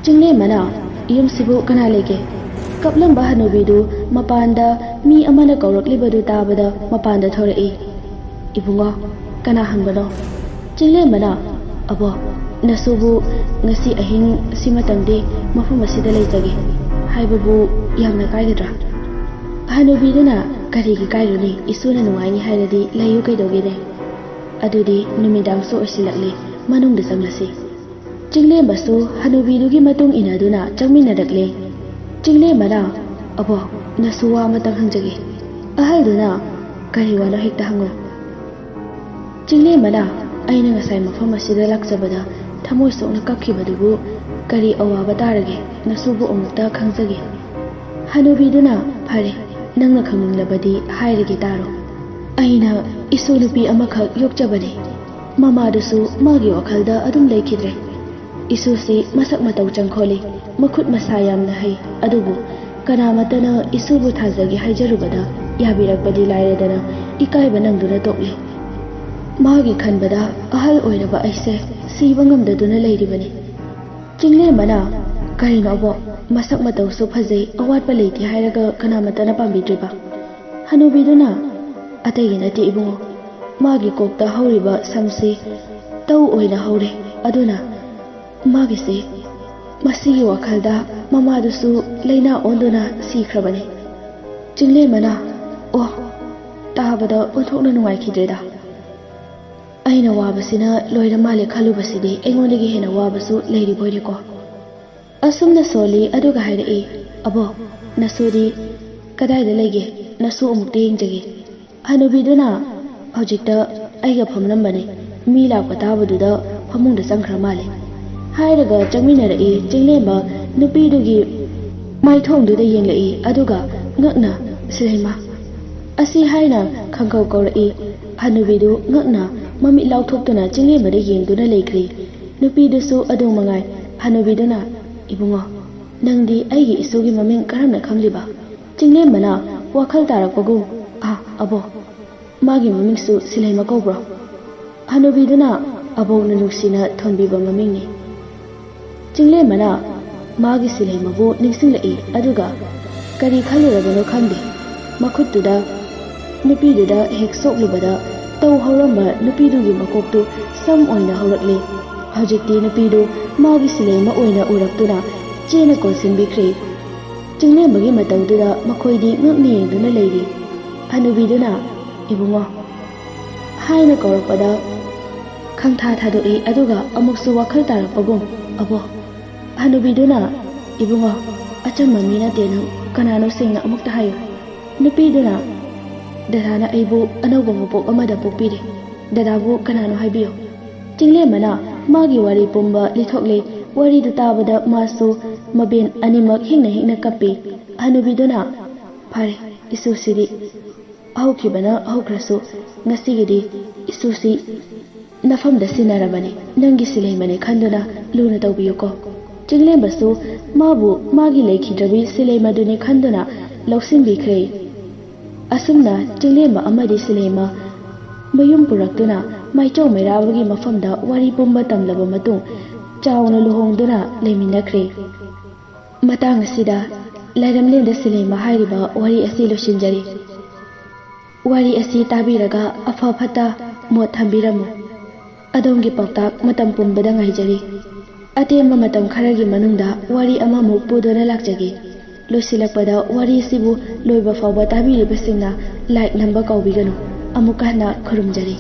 ꯆꯤꯡꯂꯦꯝꯕꯅ "ꯌꯨꯝꯁꯤꯕꯨ ꯀꯅꯥ ꯂꯩꯒꯦ?" ꯀꯞꯂꯝꯕ ꯍꯅꯨꯕꯤꯗꯨ ꯃꯄꯥꯟꯗ ꯃꯤ ꯑꯃꯅ ꯀꯧꯔꯛꯂꯤꯕꯗꯨ ꯇꯥꯕꯗ ꯃꯄꯥꯟꯗ ꯊꯣꯔꯛꯏ꯫ "ꯏꯕꯨꯡꯉꯣ, ꯀꯅꯥ ꯍꯪꯕꯅꯣ?" ꯆꯤꯡꯂꯦꯝꯕꯅ "ꯑꯕꯣ, ꯅꯁꯨꯕꯨ ꯉꯁꯤ ꯑꯍꯤꯡ ꯁꯤꯃꯇꯪꯗꯤ ꯃꯐꯝ ꯑꯁꯤꯗ ꯂꯩꯖꯒꯦ ꯍꯥꯏꯕꯕꯨ ꯌꯥꯝꯅ ꯀꯥꯏꯒꯗ꯭ꯔꯥ?" ꯍꯅꯨꯕꯤꯗꯨꯅ "ꯀꯔꯤꯒꯤ ꯀꯥꯏꯔꯨꯅꯤ? ꯏꯁꯨꯅ ꯅꯨꯡꯉꯥꯏꯅꯤ ꯍꯥꯏꯔꯗꯤ ꯂꯩꯌꯨ ꯀꯩꯗꯧꯒꯦꯅꯦ? ꯑꯗꯨꯗꯤ ꯅꯨꯃꯤꯗꯥꯡꯁꯨ ꯑꯣꯏꯁꯤꯜꯂꯛꯂꯦ, ꯃꯅꯨꯡꯗ ꯆꯪꯂꯁꯤ." ꯆꯤꯡꯂꯦꯝꯕꯁꯨ ꯍꯅꯨꯕꯤꯗꯨꯒꯤ ꯃꯇꯨꯡ ꯏꯟꯅꯗꯨꯅ ꯆꯪꯃꯤꯟꯅꯔꯛꯂꯦ꯫ ꯆꯤꯡꯂꯦꯝꯕꯅ "ꯑꯕꯣ, ꯅꯁꯨ ꯋꯥ ꯑꯃꯇꯪ ꯍꯪꯖꯒꯦ." ꯑꯍꯜꯗꯨꯅ "ꯀꯔꯤ ꯋꯥꯅꯣ ꯍꯦꯛꯇ ꯍꯪꯉꯨ." ꯆꯤꯡꯂꯦꯝꯕꯅ "ꯑꯩꯅ ꯉꯁꯥꯏ ꯃꯐꯝ ꯑꯁꯤꯗ ꯂꯥꯛꯆꯕꯗ ꯊꯃꯣꯏ ꯁꯣꯛꯅ ꯀꯞꯈꯤꯕꯗꯨꯕꯨ ꯀꯔꯤ ꯑꯋꯥꯕ ꯇꯥꯔꯒꯦ? ꯅꯁꯨꯕꯨ ꯑꯃꯨꯛꯇ ꯈꯪꯖꯒꯦ." ꯍꯅꯨꯕꯤꯗꯨꯅ "ꯐꯔꯦ, ꯅꯪꯅ ꯈꯪꯅꯤꯡꯂꯕꯗꯤ ꯍꯥꯏꯔꯒꯦ ꯇꯥꯔꯣ. ꯑꯩꯅ ꯏꯁꯨ ꯅꯨꯄꯤ ꯑꯃꯈꯛ ꯌꯣꯛꯆꯕꯅꯤ. ꯃꯃꯥꯗꯨꯁꯨ ꯃꯥꯒꯤ ꯋꯥꯈꯜꯗ ꯑꯗꯨꯝ ꯂꯩꯈꯤꯗ꯭ꯔꯦ. ꯏꯁꯨꯁꯤ ꯃꯁꯛ ꯃꯇꯧ ꯆꯪꯈꯣꯜꯂꯤ, ꯃꯈꯨꯠ ꯃꯁꯥ ꯌꯥꯝꯅ ꯍꯩ, ꯑꯗꯨꯕꯨ ꯀꯅꯥꯃꯠꯇꯅ ꯏꯁꯨꯕꯨ ꯊꯥꯖꯒꯦ ꯍꯥꯏꯖꯔꯨꯕꯗ ꯌꯥꯕꯤꯔꯛꯄꯗꯤ ꯂꯥꯏꯔꯗꯅ ꯏꯀꯥꯏꯕ ꯅꯪꯗꯨꯅ ꯇꯣꯛꯂꯦ. ꯃꯥꯒꯤ ꯈꯟꯕꯗ ꯑꯍꯜ ꯑꯣꯏꯔꯕ ꯑꯩꯁꯦ ꯁꯤꯕ ꯉꯝꯗꯗꯨꯅ ꯂꯩꯔꯤꯕꯅꯤ." ꯆꯤꯡꯂꯦꯝꯕꯅ "ꯀꯔꯤꯅꯣ ꯑꯕꯣ, ꯃꯁꯛ ꯃꯇꯧꯁꯨ ꯐꯖꯩ, ꯑꯋꯥꯠꯄ ꯂꯩꯇꯦ ꯍꯥꯏꯔꯒ ꯀꯅꯥꯃꯠꯇꯅ ꯄꯥꯝꯕꯤꯗ꯭ꯔꯤꯕ?" ꯍꯅꯨꯕꯤꯗꯨꯅ "ꯑꯇꯩꯒꯤ ꯅꯠꯇꯦ ꯏꯕꯨꯡꯉꯣ, ꯃꯥꯒꯤ ꯀꯣꯛꯇ ꯍꯧꯔꯤꯕ ꯁꯝꯁꯤ ꯇꯧ ꯑꯣꯏꯅ ꯍꯧꯔꯦ, ꯑꯗꯨꯅ ꯃꯥꯒꯤꯁꯦ ꯃꯁꯤꯒꯤ ꯋꯥꯈꯜꯗ ꯃꯃꯥꯗꯨꯁꯨ ꯂꯩꯅꯥ ꯑꯣꯟꯗꯨꯅ ꯁꯤꯈ꯭ꯔꯕꯅꯤ." ꯆꯤꯡꯂꯦꯝꯕꯅ "ꯑꯣ, ꯇꯥꯕꯗ ꯑꯣꯟꯊꯣꯛꯅ ꯅꯨꯡꯉꯥꯏꯈꯤꯗ꯭ꯔꯦꯗ. ꯑꯩꯅ ꯋꯥꯕꯁꯤꯅ ꯂꯣꯏꯔ ꯃꯥꯜꯂꯦ ꯈꯜꯂꯨꯕꯁꯤꯗꯤ ꯑꯩꯉꯣꯟꯗꯒꯤ ꯍꯦꯟꯅ ꯋꯥꯕꯁꯨ ꯂꯩꯔꯤꯕꯣꯏꯔꯦꯀꯣ." ꯑꯁꯨꯝꯅ ꯁꯣꯜꯂꯤ ꯑꯗꯨꯒ ꯍꯥꯏꯔꯛꯏ꯫ "ꯑꯕꯣ, ꯅꯁꯨꯗꯤ ꯀꯗꯥꯏꯗ ꯂꯩꯒꯦ? ꯅꯁꯨ ꯑꯃꯨꯛꯇ ꯌꯦꯡꯖꯒꯦ." ꯍꯅꯨꯕꯤꯗꯨꯅ "ꯍꯧꯖꯤꯛꯇ ꯑꯩꯒ ꯐꯝꯂꯝꯕꯅꯤ, ꯃꯤ ꯂꯥꯛꯄ ꯇꯥꯕꯗꯨꯗ ꯐꯃꯨꯡꯗ ꯆꯪꯈ꯭ꯔ ꯃꯥꯜꯂꯦ" ꯍꯥꯏꯔꯒ ꯆꯪꯃꯤꯟꯅꯔꯛꯏ꯫ ꯆꯤꯡꯂꯦꯝꯕ ꯅꯨꯄꯤꯗꯨꯒꯤ ꯃꯥꯏꯊꯣꯡꯗꯨꯗ ꯌꯦꯡꯂꯛꯏ, ꯑꯗꯨꯒ ꯉꯛꯅ "ꯁꯤꯂꯩꯃ" ꯑꯁꯤ ꯍꯥꯏꯅ ꯈꯪꯀꯧ ꯀꯧꯔꯛꯏ꯫ ꯍꯅꯨꯕꯤꯗꯨ ꯉꯛꯅ ꯃꯃꯤꯠ ꯂꯥꯎꯊꯣꯛꯇꯨꯅ ꯆꯤꯡꯂꯦꯝꯕꯗ ꯌꯦꯡꯗꯨꯅ ꯂꯩꯈ꯭ꯔꯦ꯫ ꯅꯨꯄꯤꯗꯨꯁꯨ ꯑꯗꯨ ꯃꯉꯥꯏ꯫ ꯍꯅꯨꯕꯤꯗꯨꯅ "ꯏꯕꯨꯡꯉꯣ, ꯅꯪꯗꯤ ꯑꯩꯒꯤ ꯏꯁꯨꯒꯤ ꯃꯃꯤꯡ ꯀꯔꯝꯅ ꯈꯪꯂꯤꯕ?" ꯆꯤꯡꯂꯦꯝꯕꯅ ꯋꯥꯈꯜ ꯇꯥꯔꯛꯄꯒꯨꯝ "ꯑꯕꯣ, ꯃꯥꯒꯤ ꯃꯃꯤꯡꯁꯨ ꯁꯤꯂꯩꯃ ꯀꯧꯕ꯭ꯔꯣ?" ꯍꯅꯨꯕꯤꯗꯨꯅ "ꯑꯕꯣꯛꯅ ꯅꯨꯡꯁꯤꯅ ꯊꯣꯟꯕꯤꯕ ꯃꯃꯤꯡꯅꯤ." ꯆꯤꯡꯂꯦꯝꯕꯅ ꯃꯥꯒꯤ ꯁꯤꯂꯩꯃꯕꯨ ꯅꯤꯡꯁꯤꯡꯂꯛꯏ, ꯑꯗꯨꯒ ꯀꯔꯤ ꯈꯜꯂꯨꯔꯕꯅꯣ ꯈꯪꯗꯦ, ꯃꯈꯨꯠꯇꯨꯗ ꯅꯨꯄꯤꯗꯨꯗ ꯍꯦꯛ ꯁꯣꯛꯂꯨꯕꯗ ꯇꯧ ꯍꯧꯔꯝꯕ ꯅꯨꯄꯤꯗꯨꯒꯤ ꯃꯀꯣꯛꯇꯨ ꯁꯝ ꯑꯣꯏꯅ ꯍꯧꯔꯛꯂꯦ꯫ ꯍꯧꯖꯤꯛꯇꯤ ꯅꯨꯄꯤꯗꯨ ꯃꯥꯒꯤ ꯁꯤꯂꯩꯃ ꯑꯣꯏꯅ ꯎꯔꯛꯇꯨꯅ ꯆꯦꯅ ꯀꯣꯟꯁꯤꯟꯕꯤꯈ꯭ꯔꯦ꯫ ꯆꯤꯡꯂꯦꯝꯕꯒꯤ ꯃꯇꯧꯗꯨꯗ ꯃꯈꯣꯏꯗꯤ ꯉꯛꯅ ꯌꯦꯡꯗꯨꯅ ꯂꯩꯔꯤ꯫ ꯍꯅꯨꯕꯤꯗꯨꯅ "ꯏꯕꯨꯡꯉꯣ" ꯍꯥꯏꯅ ꯀꯧꯔꯛꯄꯗ ꯈꯪꯊꯥ ꯊꯥꯗꯣꯛꯏ, ꯑꯗꯨꯒ ꯑꯃꯨꯛꯁꯨ ꯋꯥꯈꯜ ꯇꯥꯔꯛꯄꯒꯨꯝ "ꯑꯕꯣ." ꯍꯅꯨꯕꯤꯗꯨꯅ "ꯏꯕꯨꯡꯉꯣ, ꯑꯆꯝꯕ ꯃꯤ ꯅꯠꯇꯦ ꯅꯪ, ꯀꯅꯥꯅꯣ ꯁꯦꯡꯅ ꯑꯃꯨꯛꯇ ꯍꯥꯏꯌꯨ." ꯅꯨꯄꯤꯗꯨꯅ "ꯗꯗꯥꯅ ꯑꯩꯕꯨ ꯑꯅꯧꯕ ꯃꯄꯣꯛ ꯑꯃꯗ ꯄꯣꯛꯄꯤꯔꯦ. ꯗꯗꯥꯕꯨ ꯀꯅꯥꯅꯣ ꯍꯥꯏꯕꯤꯌꯨ." ꯆꯤꯡꯂꯦꯝꯕꯅ ꯃꯥꯒꯤ ꯋꯥꯔꯤ ꯄꯨꯝꯕ ꯂꯤꯊꯣꯛꯂꯦ꯫ ꯋꯥꯔꯤꯗꯨ ꯇꯥꯕꯗ ꯃꯥꯁꯨ ꯃꯕꯦꯟ ꯑꯅꯤꯃꯛ ꯍꯤꯡꯅ ꯍꯤꯡꯅ ꯀꯞꯄꯤ꯫ ꯍꯅꯨꯕꯤꯗꯨꯅ "ꯐꯔꯦ, ꯏꯁꯨꯁꯤꯗꯤ ꯍꯧꯈꯤꯕꯅ ꯍꯧꯈ꯭ꯔꯁꯨ, ꯉꯁꯤꯒꯤꯗꯤ ꯏꯁꯨꯁꯤ ꯅꯐꯝꯗ ꯁꯤꯟꯅꯔꯕꯅꯤ, ꯅꯪꯒꯤ ꯁꯤꯂꯩꯃꯅꯤ ꯈꯟꯗꯨꯅ ꯂꯨꯅ ꯇꯧꯕꯤꯌꯨꯀꯣ." ꯆꯤꯡꯂꯦꯝꯕꯁꯨ ꯃꯥꯕꯨ ꯃꯥꯒꯤ ꯂꯩꯈꯤꯗ꯭ꯔꯕꯤ ꯁꯤꯂꯩꯃꯗꯨꯅꯤ ꯈꯟꯗꯨꯅ ꯂꯧꯁꯤꯟꯕꯤꯈ꯭ꯔꯦ꯫ ꯑꯁꯨꯝꯅ ꯆꯤꯡꯂꯦꯝꯕ ꯑꯃꯗꯤ ꯁꯤꯂꯩꯃ ꯃꯌꯨꯝ ꯄꯨꯔꯛꯇꯨꯅ ꯃꯥꯏꯆꯧ ꯃꯩꯔꯥꯕꯒꯤ ꯃꯐꯝꯗ ꯋꯥꯔꯤ ꯄꯨꯝꯕ ꯇꯝꯂꯕ ꯃꯇꯨꯡ ꯆꯥꯎꯅ ꯂꯨꯍꯣꯡꯗꯨꯅ ꯂꯩꯃꯤꯟꯅꯈ꯭ꯔꯦ꯫ ꯃꯇꯥꯡ ꯑꯁꯤꯗ ꯂꯥꯏꯔꯦꯝꯂꯦꯟꯗ ꯁꯤꯂꯩꯃ ꯍꯥꯏꯔꯤꯕ ꯋꯥꯔꯤ ꯑꯁꯤ ꯂꯣꯏꯁꯤꯟꯖꯔꯤ꯫ ꯋꯥꯔꯤ ꯑꯁꯤ ꯇꯥꯕꯤꯔꯒ ꯑꯐ ꯐꯠꯇ ꯃꯣꯠ ꯊꯝꯕꯤꯔꯝꯃꯨ꯫ ꯑꯗꯣꯝꯒꯤ ꯄꯥꯎꯇꯥꯛ ꯃꯇꯝ ꯄꯨꯝꯕꯗ ꯉꯥꯏꯖꯔꯤ꯫ ꯑꯇꯦꯟꯕ ꯃꯇꯝ ꯈꯔꯒꯤ ꯃꯅꯨꯡꯗ ꯋꯥꯔꯤ ꯑꯃꯃꯨꯛ ꯄꯨꯗꯨꯅ ꯂꯥꯛꯆꯒꯦ꯫ ꯂꯣꯏꯁꯤꯜꯂꯛꯄꯗ ꯋꯥꯔꯤꯁꯤꯕꯨ ꯂꯣꯏꯕ ꯐꯥꯎꯕ ꯇꯥꯕꯤꯔꯤꯕꯁꯤꯡꯅ ꯂꯥꯏꯛ ꯅꯝꯕ ꯀꯥꯎꯕꯤꯒꯅꯨ꯫ ꯑꯃꯨꯛꯀ ꯍꯟꯅ ꯈꯨꯔꯨꯝꯖꯔꯤ꯫